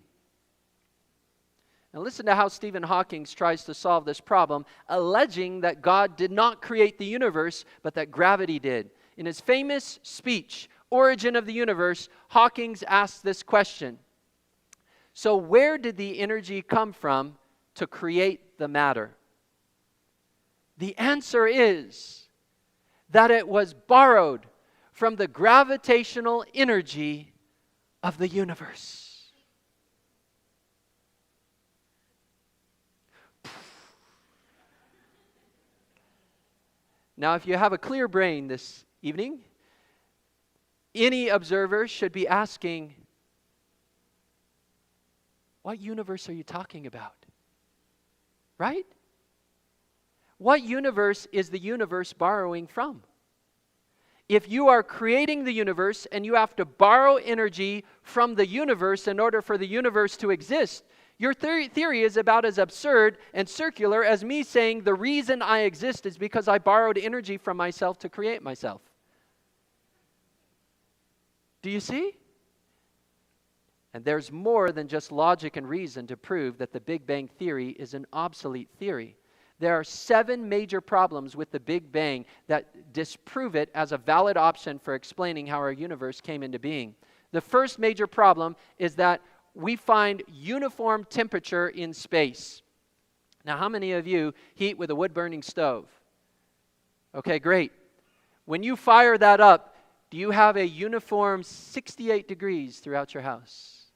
Speaker 1: Now listen to how Stephen Hawking tries to solve this problem, alleging that God did not create the universe, but that gravity did. In his famous speech, Origin of the Universe, Hawking asks this question: so where did the energy come from to create the matter? The answer is that it was borrowed from the gravitational energy of the universe. Now, if you have a clear brain this evening, any observer should be asking, what universe are you talking about? Right? What universe is the universe borrowing from? If you are creating the universe and you have to borrow energy from the universe in order for the universe to exist, your theory is about as absurd and circular as me saying the reason I exist is because I borrowed energy from myself to create myself. Do you see? And there's more than just logic and reason to prove that the Big Bang theory is an obsolete theory. There are 7 major problems with the Big Bang that disprove it as a valid option for explaining how our universe came into being. The first major problem is that we find uniform temperature in space. Now, how many of you heat with a wood-burning stove? Okay, great. When you fire that up, do you have a uniform 68 degrees throughout your house?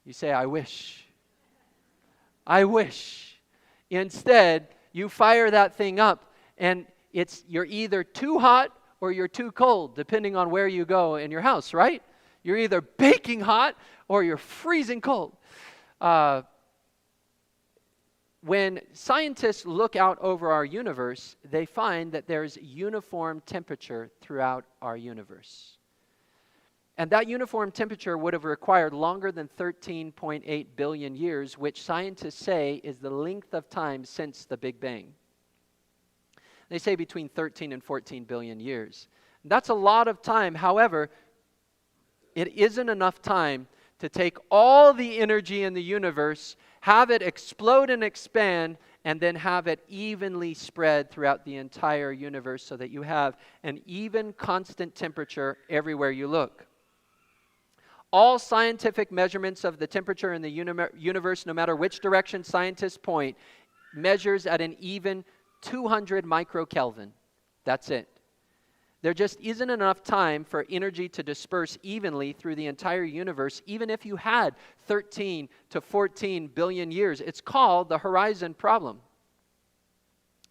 Speaker 1: You say, I wish. I wish. Instead, you fire that thing up, and you're either too hot or you're too cold, depending on where you go in your house, right? You're either baking hot or you're freezing cold. When scientists look out over our universe, they find that there's uniform temperature throughout our universe. And that uniform temperature would have required longer than 13.8 billion years, which scientists say is the length of time since the Big Bang. They say between 13 and 14 billion years. That's a lot of time. However, it isn't enough time to take all the energy in the universe, have it explode and expand, and then have it evenly spread throughout the entire universe so that you have an even, constant temperature everywhere you look. All scientific measurements of the temperature in the universe, no matter which direction scientists point, measures at an even 200 microkelvin. That's it. There just isn't enough time for energy to disperse evenly through the entire universe, even if you had 13 to 14 billion years. It's called the horizon problem.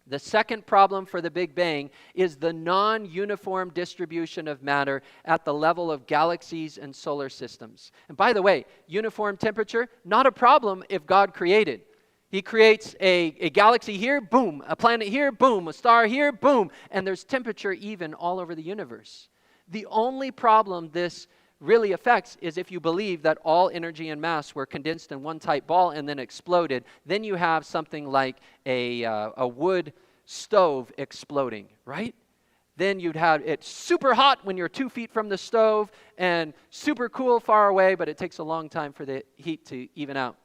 Speaker 1: The second problem for the Big Bang is the non-uniform distribution of matter at the level of galaxies and solar systems. And by the way, uniform temperature, not a problem if God created. He creates a galaxy here, boom. A planet here, boom. A star here, boom. And there's temperature even all over the universe. The only problem this really affects is if you believe that all energy and mass were condensed in one tight ball and then exploded. Then you have something like a wood stove exploding, right? Then you'd have it super hot when you're 2 feet from the stove and super cool far away, but it takes a long time for the heat to even out.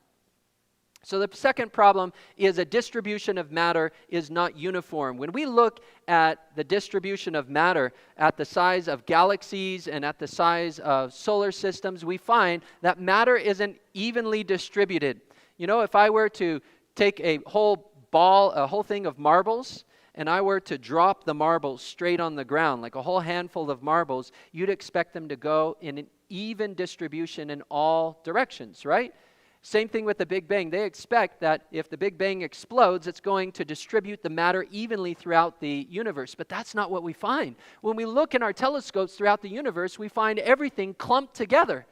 Speaker 1: So the second problem is a distribution of matter is not uniform. When we look at the distribution of matter at the size of galaxies and at the size of solar systems, we find that matter isn't evenly distributed. You know, if I were to take a whole thing of marbles, and I were to drop the marbles straight on the ground, like a whole handful of marbles, you'd expect them to go in an even distribution in all directions, right? Same thing with the Big Bang. They expect that if the Big Bang explodes, it's going to distribute the matter evenly throughout the universe. But that's not what we find. When we look in our telescopes throughout the universe, we find everything clumped together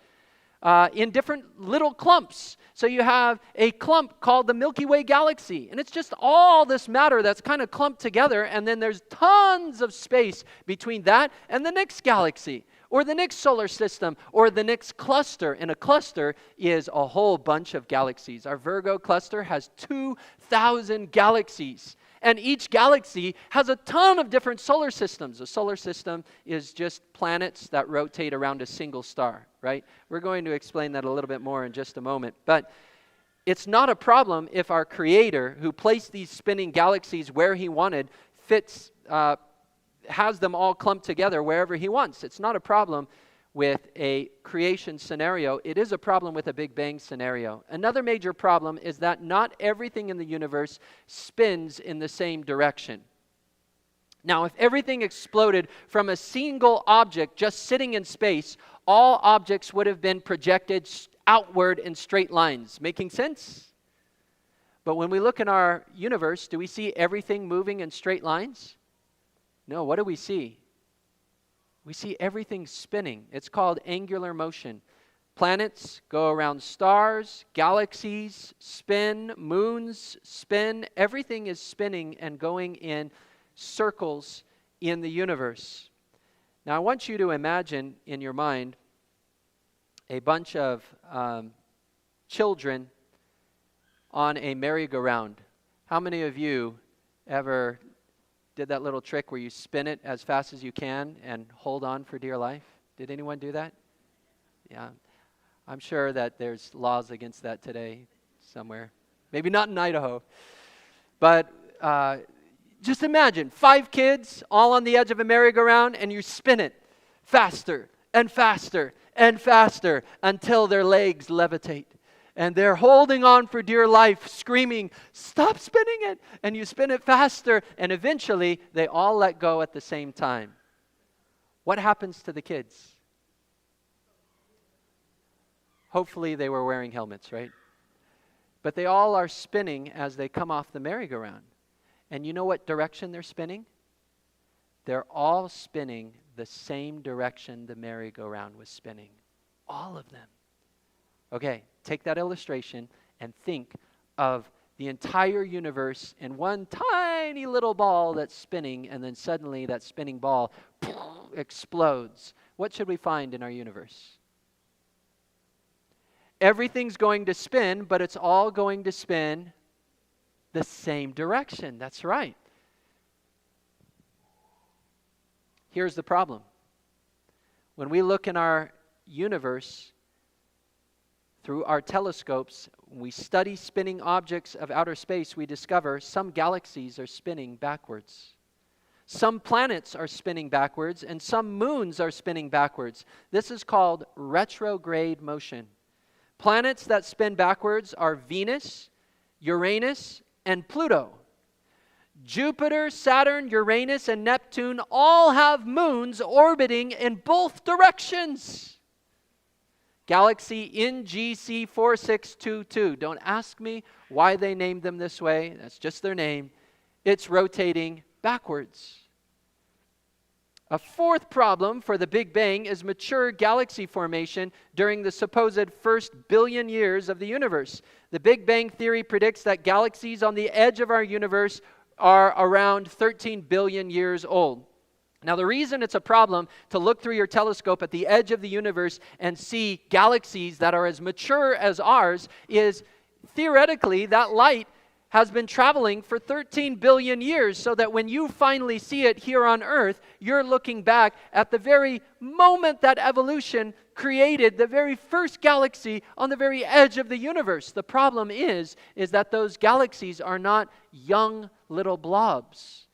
Speaker 1: in different little clumps. So you have a clump called the Milky Way galaxy, and it's just all this matter that's kind of clumped together, and then there's tons of space between that and the next galaxy, or the next solar system, or the next cluster. And a cluster is a whole bunch of galaxies. Our Virgo cluster has 2,000 galaxies. And each galaxy has a ton of different solar systems. A solar system is just planets that rotate around a single star, right? We're going to explain that a little bit more in just a moment. But it's not a problem if our Creator, who placed these spinning galaxies where He wanted, has them all clumped together wherever He wants. It's not a problem with a creation scenario. It is a problem with a Big Bang scenario. Another major problem is that not everything in the universe spins in the same direction. Now, if everything exploded from a single object just sitting in space, all objects would have been projected outward in straight lines. Making sense? But when we look in our universe, do we see everything moving in straight lines? No, what do we see? We see everything spinning. It's called angular motion. Planets go around stars, galaxies spin, moons spin. Everything is spinning and going in circles in the universe. Now, I want you to imagine in your mind a bunch of children on a merry-go-round. How many of you ever did that little trick where you spin it as fast as you can and hold on for dear life? Did anyone do that? Yeah. I'm sure that there's laws against that today somewhere. Maybe not in Idaho. But just imagine 5 kids all on the edge of a merry-go-round, and you spin it faster and faster and faster until their legs levitate. And they're holding on for dear life, screaming, "Stop spinning it!" And you spin it faster, and eventually they all let go at the same time. What happens to the kids? Hopefully they were wearing helmets, right? But they all are spinning as they come off the merry-go-round. And you know what direction they're spinning? They're all spinning the same direction the merry-go-round was spinning. All of them. Okay, take that illustration and think of the entire universe in one tiny little ball that's spinning, and then suddenly that spinning ball explodes. What should we find in our universe? Everything's going to spin, but it's all going to spin the same direction. That's right. Here's the problem. When we look in our universe through our telescopes, when we study spinning objects of outer space, we discover some galaxies are spinning backwards. Some planets are spinning backwards, and some moons are spinning backwards. This is called retrograde motion. Planets that spin backwards are Venus, Uranus, and Pluto. Jupiter, Saturn, Uranus, and Neptune all have moons orbiting in both directions. Galaxy NGC 4622. Don't ask me why they named them this way. That's just their name. It's rotating backwards. A fourth problem for the Big Bang is mature galaxy formation during the supposed first billion years of the universe. The Big Bang theory predicts that galaxies on the edge of our universe are around 13 billion years old. Now, the reason it's a problem to look through your telescope at the edge of the universe and see galaxies that are as mature as ours is theoretically that light has been traveling for 13 billion years, so that when you finally see it here on Earth, you're looking back at the very moment that evolution created the very first galaxy on the very edge of the universe. The problem is that those galaxies are not young little blobs.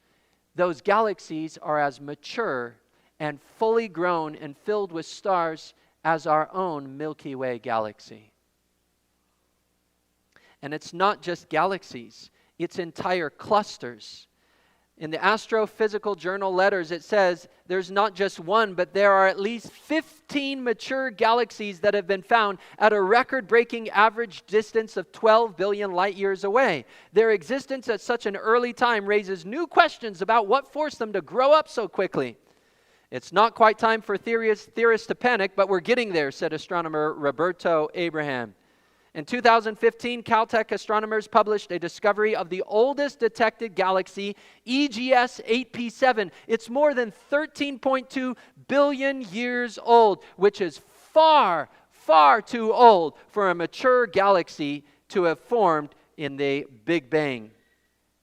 Speaker 1: Those galaxies are as mature and fully grown and filled with stars as our own Milky Way galaxy. And it's not just galaxies, it's entire clusters. In the Astrophysical Journal Letters, it says there's not just one, but there are at least 15 mature galaxies that have been found at a record-breaking average distance of 12 billion light years away. Their existence at such an early time raises new questions about what forced them to grow up so quickly. It's not quite time for theorists to panic, but we're getting there, said astronomer Roberto Abraham. In 2015, Caltech astronomers published a discovery of the oldest detected galaxy, EGS 8P7. It's more than 13.2 billion years old, which is far, far too old for a mature galaxy to have formed in the Big Bang.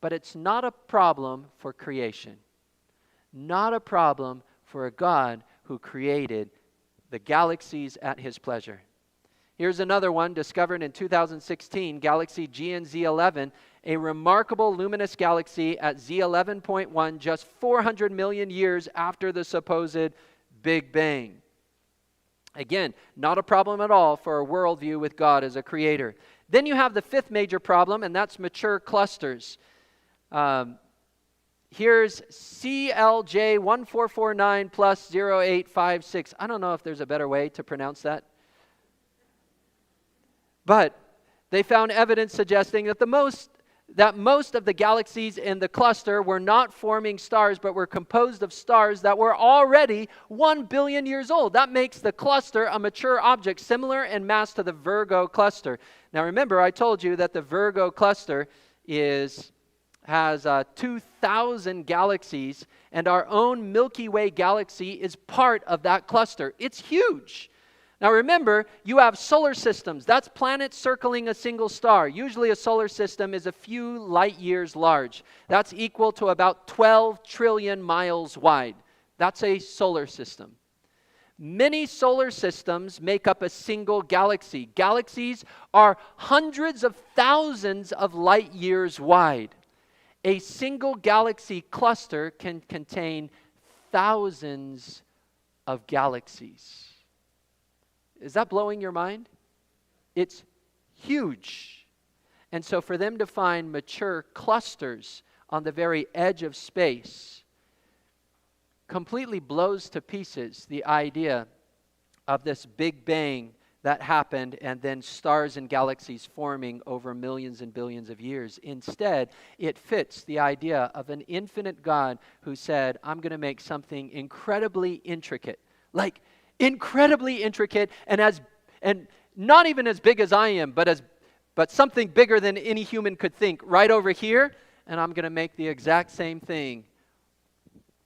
Speaker 1: But it's not a problem for creation. Not a problem for a God who created the galaxies at His pleasure. Here's another one discovered in 2016, galaxy GNZ11, a remarkable luminous galaxy at Z11.1, just 400 million years after the supposed Big Bang. Again, not a problem at all for a worldview with God as a creator. Then you have the fifth major problem, and that's mature clusters. Here's CLJ1449 plus 0856. I don't know if there's a better way to pronounce that. But they found evidence suggesting that most of the galaxies in the cluster were not forming stars, but were composed of stars that were already 1 billion years old. That makes the cluster a mature object, similar in mass to the Virgo cluster. Now remember, I told you that the Virgo cluster has 2,000 galaxies, and our own Milky Way galaxy is part of that cluster. It's huge. Now remember, you have solar systems. That's planets circling a single star. Usually a solar system is a few light years large. That's equal to about 12 trillion miles wide. That's a solar system. Many solar systems make up a single galaxy. Galaxies are hundreds of thousands of light years wide. A single galaxy cluster can contain thousands of galaxies. Is that blowing your mind? It's huge. And so for them to find mature clusters on the very edge of space completely blows to pieces the idea of this Big Bang that happened and then stars and galaxies forming over millions and billions of years. Instead, it fits the idea of an infinite God who said, I'm going to make something incredibly intricate, like incredibly intricate, and not even as big as I am, but something bigger than any human could think right over here, and I'm going to make the exact same thing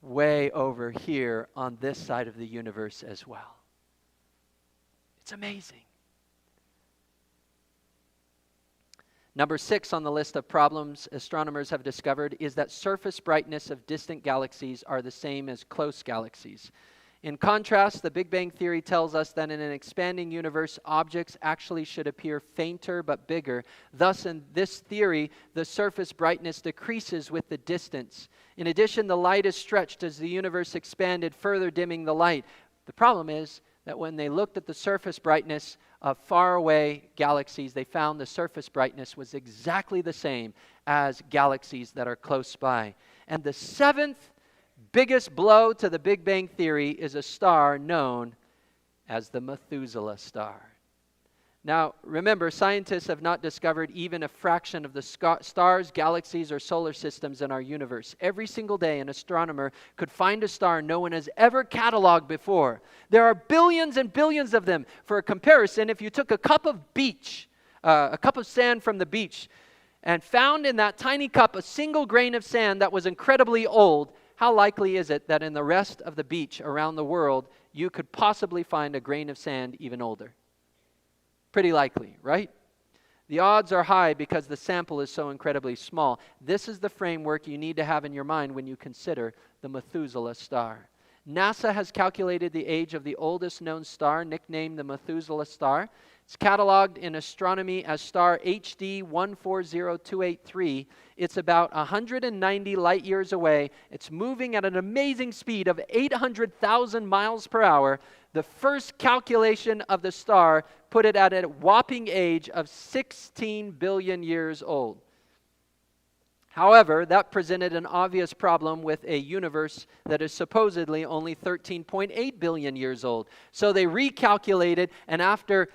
Speaker 1: way over here on this side of the universe as well. It's amazing. Number 6 on the list of problems astronomers have discovered is that surface brightness of distant galaxies are the same as close galaxies. In contrast, the Big Bang Theory tells us that in an expanding universe, objects actually should appear fainter but bigger. Thus, in this theory, the surface brightness decreases with the distance. In addition, the light is stretched as the universe expanded, further dimming the light. The problem is that when they looked at the surface brightness of faraway galaxies, they found the surface brightness was exactly the same as galaxies that are close by. And the seventh biggest blow to the Big Bang Theory is a star known as the Methuselah star. Now, remember, scientists have not discovered even a fraction of the stars, galaxies, or solar systems in our universe. Every single day, an astronomer could find a star no one has ever cataloged before. There are billions and billions of them. For a comparison, if you took a cup of sand from the beach, and found in that tiny cup a single grain of sand that was incredibly old, how likely is it that in the rest of the beach around the world, you could possibly find a grain of sand even older? Pretty likely, right? The odds are high because the sample is so incredibly small. This is the framework you need to have in your mind when you consider the Methuselah star. NASA has calculated the age of the oldest known star, nicknamed the Methuselah star. It's cataloged in astronomy as star HD 140283. It's about 190 light years away. It's moving at an amazing speed of 800,000 miles per hour. The first calculation of the star put it at a whopping age of 16 billion years old. However, that presented an obvious problem with a universe that is supposedly only 13.8 billion years old. So they recalculated, and after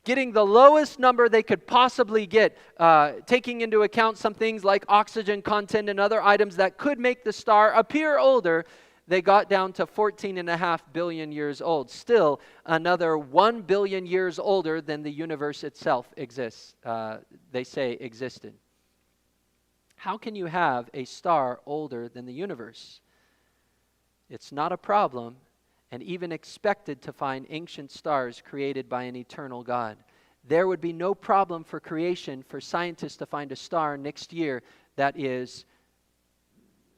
Speaker 1: getting the lowest number they could possibly get, taking into account some things like oxygen content and other items that could make the star appear older, they got down to 14.5 billion years old. Still, another 1 billion years older than the universe itself exists, they say existed. How can you have a star older than the universe? It's not a problem, and even expected to find ancient stars created by an eternal God. There would be no problem for creation for scientists to find a star next year that is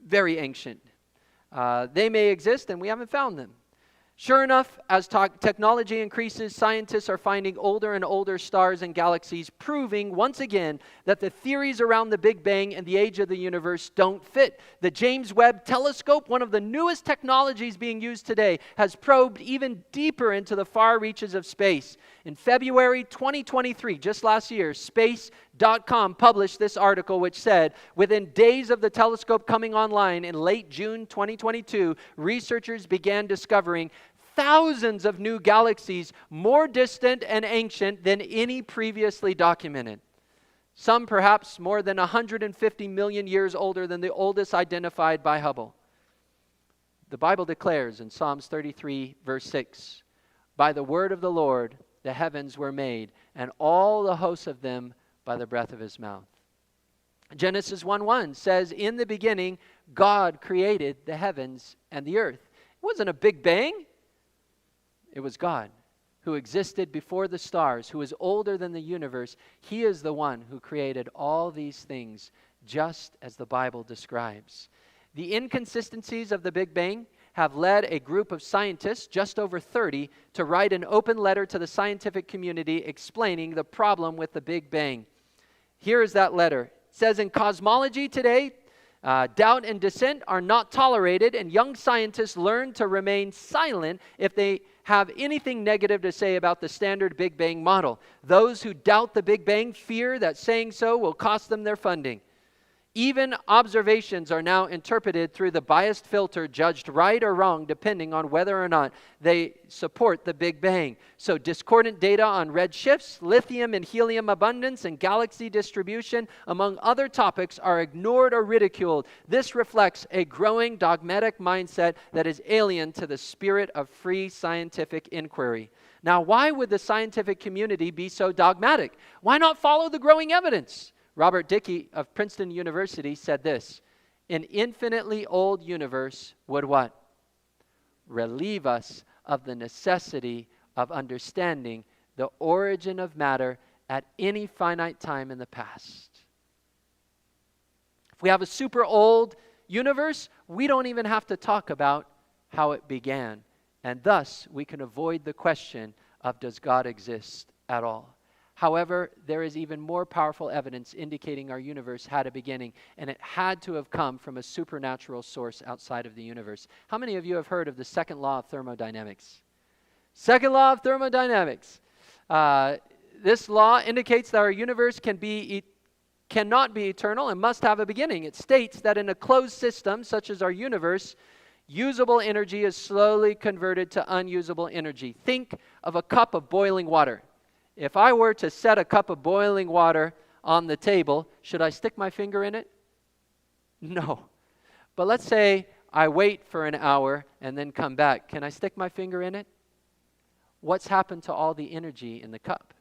Speaker 1: very ancient. They may exist, and we haven't found them. Sure enough, as technology increases, scientists are finding older and older stars and galaxies, proving once again that the theories around the Big Bang and the age of the universe don't fit. The James Webb Telescope, one of the newest technologies being used today, has probed even deeper into the far reaches of space. In February 2023, just last year, Space.com published this article which said, within days of the telescope coming online in late June 2022, researchers began discovering thousands of new galaxies more distant and ancient than any previously documented. Some perhaps more than 150 million years older than the oldest identified by Hubble. The Bible declares in Psalms 33, verse 6, by the word of the Lord the heavens were made, and all the hosts of them by the breath of his mouth. Genesis 1:1 says, in the beginning, God created the heavens and the earth. It wasn't a big bang. It was God who existed before the stars, who is older than the universe. He is the one who created all these things, just as the Bible describes. The inconsistencies of the Big Bang have led a group of scientists, just over 30, to write an open letter to the scientific community explaining the problem with the Big Bang. Here is that letter. It says, in cosmology today, doubt and dissent are not tolerated, and young scientists learn to remain silent if they have anything negative to say about the standard Big Bang model. Those who doubt the Big Bang fear that saying so will cost them their funding. Even observations are now interpreted through the biased filter, judged right or wrong, depending on whether or not they support the Big Bang. So discordant data on red shifts, lithium and helium abundance, and galaxy distribution, among other topics, are ignored or ridiculed. This reflects a growing dogmatic mindset that is alien to the spirit of free scientific inquiry. Now, why would the scientific community be so dogmatic? Why not follow the growing evidence? Robert Dickey of Princeton University said this, an infinitely old universe would what? Relieve us of the necessity of understanding the origin of matter at any finite time in the past. If we have a super old universe, we don't even have to talk about how it began. And thus, we can avoid the question of does God exist at all? However, there is even more powerful evidence indicating our universe had a beginning, and it had to have come from a supernatural source outside of the universe. How many of you have heard of the second law of thermodynamics? Second law of thermodynamics. This law indicates that our universe cannot be eternal and must have a beginning. It states that in a closed system, such as our universe, usable energy is slowly converted to unusable energy. Think of a cup of boiling water. If I were to set a cup of boiling water on the table, should I stick my finger in it? No. But let's say I wait for an hour and then come back. Can I stick my finger in it? What's happened to all the energy in the cup?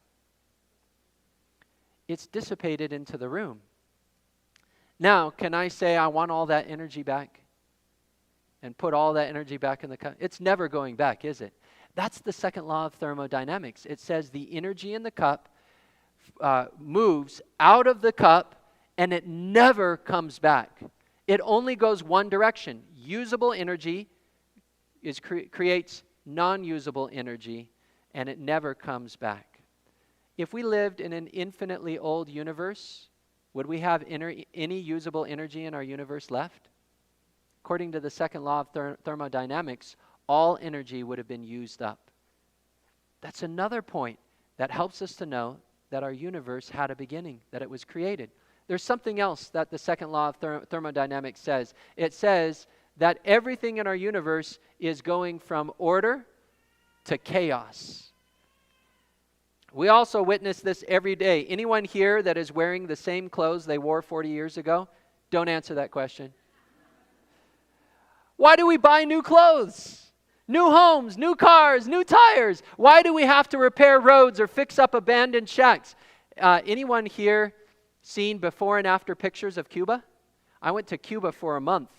Speaker 1: It's dissipated into the room. Now, can I say I want all that energy back and put all that energy back in the cup? It's never going back, is it? That's the second law of thermodynamics. It says the energy in the cup moves out of the cup and it never comes back. It only goes one direction. Usable energy creates non-usable energy, and it never comes back. If we lived in an infinitely old universe, would we have any usable energy in our universe left? According to the second law of thermodynamics, all energy would have been used up. That's another point that helps us to know that our universe had a beginning, that it was created. There's something else that the second law of thermodynamics says. It says that everything in our universe is going from order to chaos. We also witness this every day. Anyone here that is wearing the same clothes they wore 40 years ago? Don't answer that question. Why do we buy new clothes? New homes, new cars, new tires. Why do we have to repair roads or fix up abandoned shacks? Anyone here seen before and after pictures of Cuba? I went to Cuba for a month.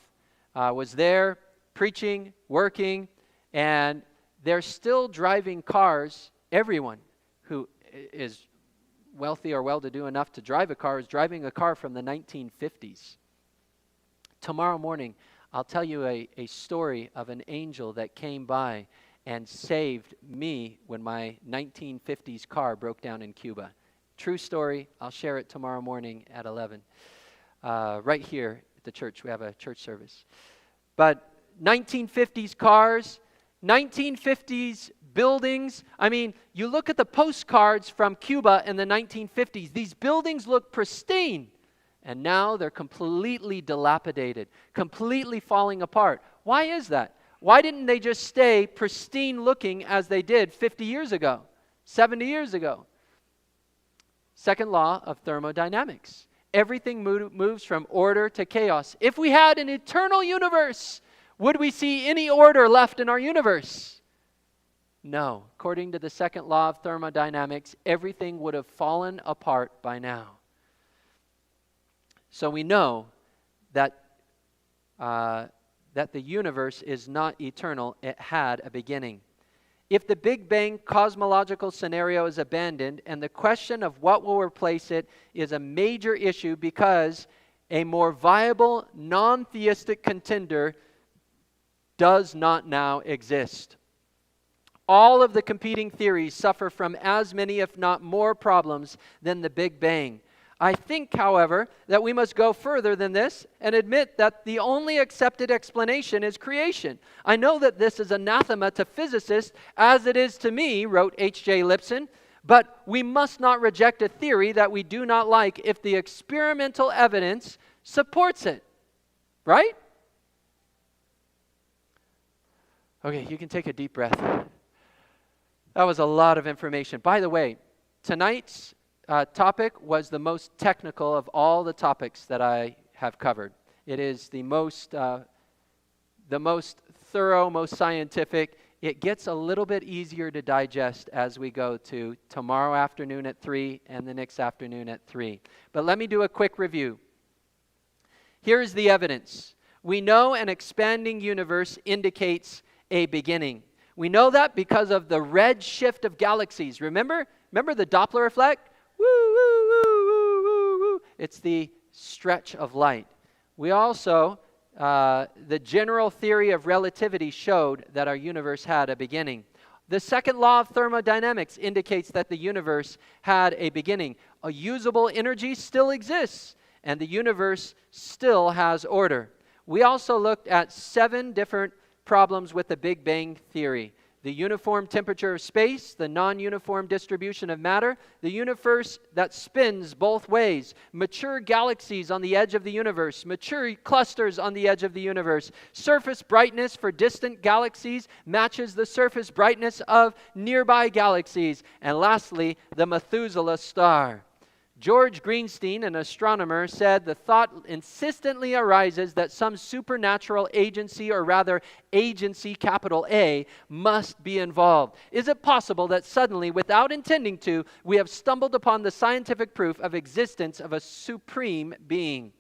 Speaker 1: Was there preaching, working, and they're still driving cars. Everyone who is wealthy or well-to-do enough to drive a car is driving a car from the 1950s. Tomorrow morning, I'll tell you a story of an angel that came by and saved me when my 1950s car broke down in Cuba. True story. I'll share it tomorrow morning at 11. Right here at the church. We have a church service. But 1950s cars, 1950s buildings. I mean, you look at the postcards from Cuba in the 1950s. These buildings look pristine. And now they're completely dilapidated, completely falling apart. Why is that? Why didn't they just stay pristine looking as they did 50 years ago, 70 years ago? Second law of thermodynamics. Everything moves from order to chaos. If we had an eternal universe, would we see any order left in our universe? No. According to the second law of thermodynamics, everything would have fallen apart by now. So we know that the universe is not eternal. It had a beginning. If the Big Bang cosmological scenario is abandoned, and the question of what will replace it is a major issue because a more viable, non-theistic contender does not now exist. All of the competing theories suffer from as many, if not more, problems than the Big Bang. I think, however, that we must go further than this and admit that the only accepted explanation is creation. I know that this is anathema to physicists, as it is to me, wrote H.J. Lipson, but we must not reject a theory that we do not like if the experimental evidence supports it. Right? Okay, you can take a deep breath. That was a lot of information. By the way, tonight's topic was the most technical of all the topics that I have covered. It is the most thorough, most scientific. It gets a little bit easier to digest as we go to tomorrow afternoon at 3 and the next afternoon at 3. But let me do a quick review. Here's the evidence. We know an expanding universe indicates a beginning. We know that because of the red shift of galaxies. Remember the Doppler effect? Woo, woo, woo, woo, woo, woo. It's the stretch of light. We also, the general theory of relativity showed that our universe had a beginning. The second law of thermodynamics indicates that the universe had a beginning. A usable energy still exists, and the universe still has order. We also looked at 7 different problems with the Big Bang theory. The uniform temperature of space, the non-uniform distribution of matter, the universe that spins both ways, mature galaxies on the edge of the universe, mature clusters on the edge of the universe, surface brightness for distant galaxies matches the surface brightness of nearby galaxies, and lastly, the Methuselah star. George Greenstein, an astronomer, said the thought insistently arises that some supernatural agency, or rather agency, capital A, must be involved. Is it possible that suddenly, without intending to, we have stumbled upon the scientific proof of existence of a supreme being?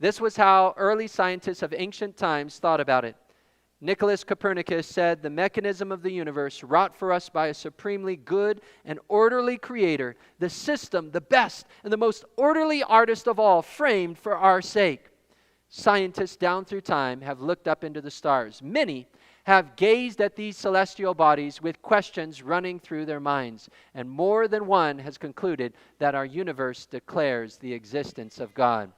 Speaker 1: This was how early scientists of ancient times thought about it. Nicholas Copernicus said, "The mechanism of the universe, wrought for us by a supremely good and orderly creator, the system, the best and the most orderly artist of all, framed for our sake." Scientists down through time have looked up into the stars. Many have gazed at these celestial bodies with questions running through their minds, and more than one has concluded that our universe declares the existence of God.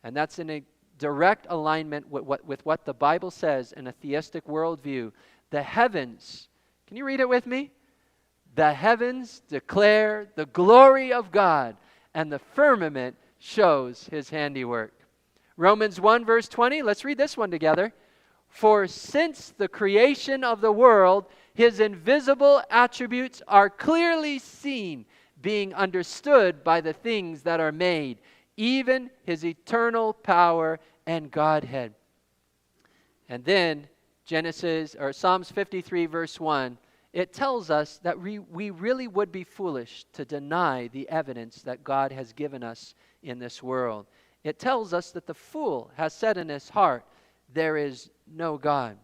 Speaker 1: And that's in a direct alignment with what the Bible says in a theistic worldview. The heavens, can you read it with me? The heavens declare the glory of God, and the firmament shows his handiwork. Romans 1 verse 20, let's read this one together. "For since the creation of the world, his invisible attributes are clearly seen, being understood by the things that are made, even his eternal power and Godhead." And then Psalms 53 verse 1, it tells us that we really would be foolish to deny the evidence that God has given us in this world. It tells us that the fool has said in his heart, "There is no God."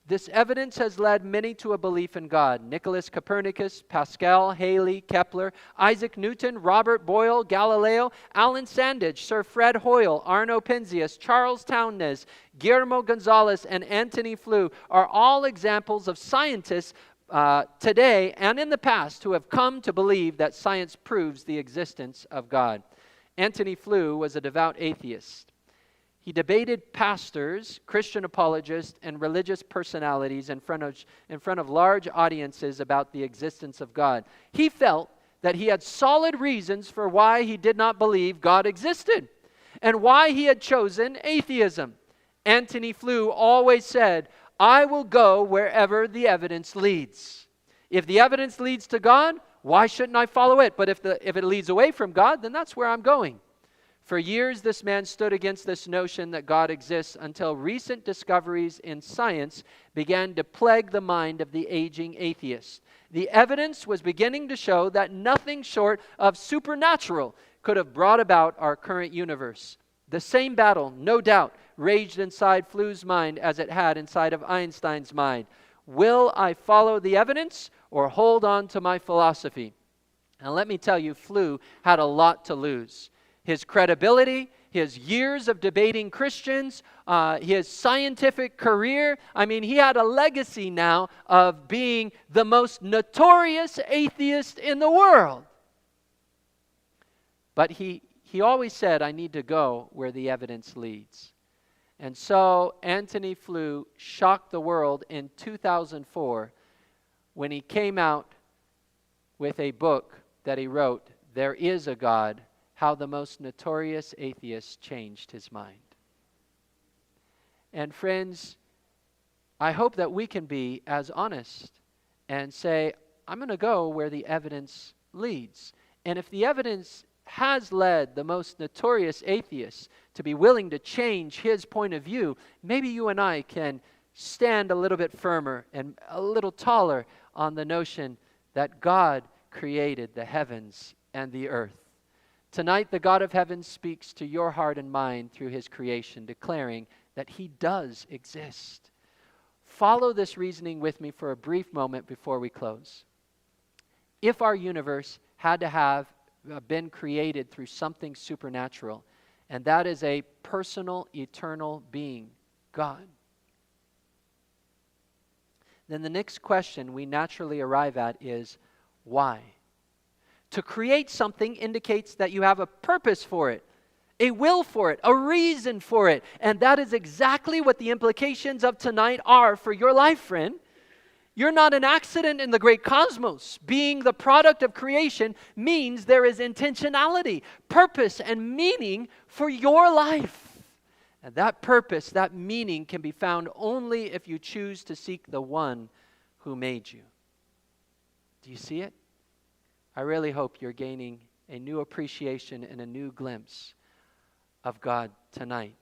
Speaker 1: This evidence has led many to a belief in God. Nicholas Copernicus, Pascal, Halley, Kepler, Isaac Newton, Robert Boyle, Galileo, Alan Sandage, Sir Fred Hoyle, Arno Penzias, Charles Townes, Guillermo Gonzalez, and Antony Flew are all examples of scientists today and in the past who have come to believe that science proves the existence of God. Antony Flew was a devout atheist. He debated pastors, Christian apologists, and religious personalities in front of large audiences about the existence of God. He felt that he had solid reasons for why he did not believe God existed and why he had chosen atheism. Antony Flew always said, "I will go wherever the evidence leads. If the evidence leads to God, why shouldn't I follow it? But if it leads away from God, then that's where I'm going." For years, this man stood against this notion that God exists until recent discoveries in science began to plague the mind of the aging atheist. The evidence was beginning to show that nothing short of supernatural could have brought about our current universe. The same battle, no doubt, raged inside Flew's mind as it had inside of Einstein's mind. Will I follow the evidence or hold on to my philosophy? And let me tell you, Flew had a lot to lose. His credibility, his years of debating Christians, his scientific career. I mean, he had a legacy now of being the most notorious atheist in the world. But he always said, "I need to go where the evidence leads." And so Antony Flew shocked the world in 2004 when he came out with a book that he wrote, "There Is a God, How the Most Notorious Atheist Changed His Mind." And friends, I hope that we can be as honest and say, I'm going to go where the evidence leads. And if the evidence has led the most notorious atheist to be willing to change his point of view, maybe you and I can stand a little bit firmer and a little taller on the notion that God created the heavens and the earth. Tonight, the God of heaven speaks to your heart and mind through his creation, declaring that he does exist. Follow this reasoning with me for a brief moment before we close. If our universe had to have been created through something supernatural, and that is a personal, eternal being, God, then the next question we naturally arrive at is, why? To create something indicates that you have a purpose for it, a will for it, a reason for it. And that is exactly what the implications of tonight are for your life, friend. You're not an accident in the great cosmos. Being the product of creation means there is intentionality, purpose, and meaning for your life. And that purpose, that meaning can be found only if you choose to seek the one who made you. Do you see it? I really hope you're gaining a new appreciation and a new glimpse of God tonight.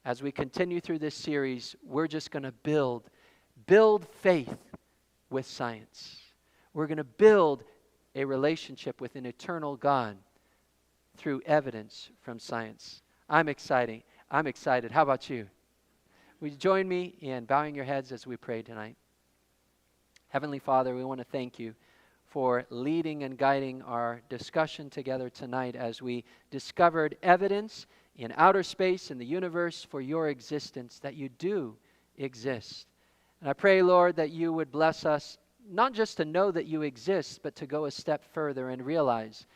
Speaker 1: As we continue through this series, we're just going to build faith with science. We're going to build a relationship with an eternal God through evidence from science. I'm excited. How about you? Would you join me in bowing your heads as we pray tonight? Heavenly Father, we want to thank you for leading and guiding our discussion together tonight as we discovered evidence in outer space, in the universe, for your existence, that you do exist. And I pray, Lord, that you would bless us not just to know that you exist, but to go a step further and realize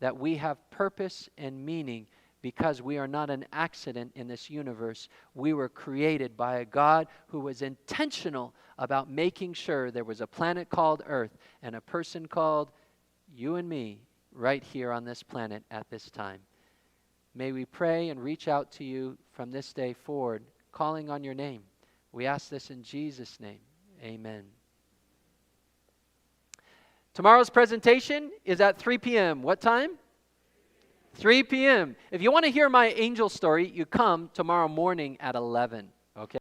Speaker 1: that we have purpose and meaning because we are not an accident in this universe. We were created by a God who was intentional about making sure there was a planet called Earth and a person called you and me right here on this planet at this time. May we pray and reach out to you from this day forward, calling on your name. We ask this in Jesus' name. Amen. Tomorrow's presentation is at 3 p.m. What time? 3 p.m. If you want to hear my angel story, you come tomorrow morning at 11. Okay?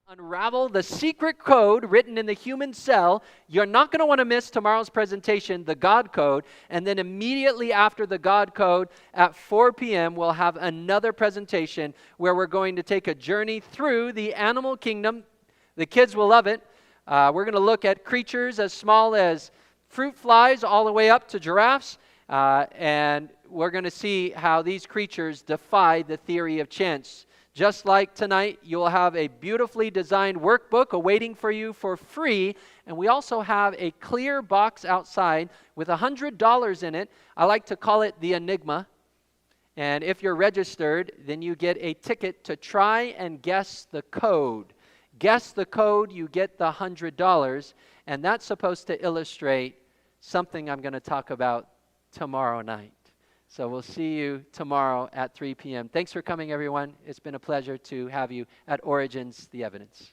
Speaker 1: Unravel the secret code written in the human cell. You're not going to want to miss tomorrow's presentation, the God code. And then immediately after the God code at 4 p.m., we'll have another presentation where we're going to take a journey through the animal kingdom. The kids will love it. We're going to look at creatures as small as fruit flies all the way up to giraffes. And we're going to see how these creatures defy the theory of chance. Just like tonight, you'll have a beautifully designed workbook awaiting for you for free. And we also have a clear box outside with $100 in it. I like to call it the Enigma. And if you're registered, then you get a ticket to try and guess the code. Guess the code, you get the $100. And that's supposed to illustrate something I'm going to talk about tomorrow night. So we'll see you tomorrow at 3 p.m. Thanks for coming, everyone. It's been a pleasure to have you at Origins, the Evidence.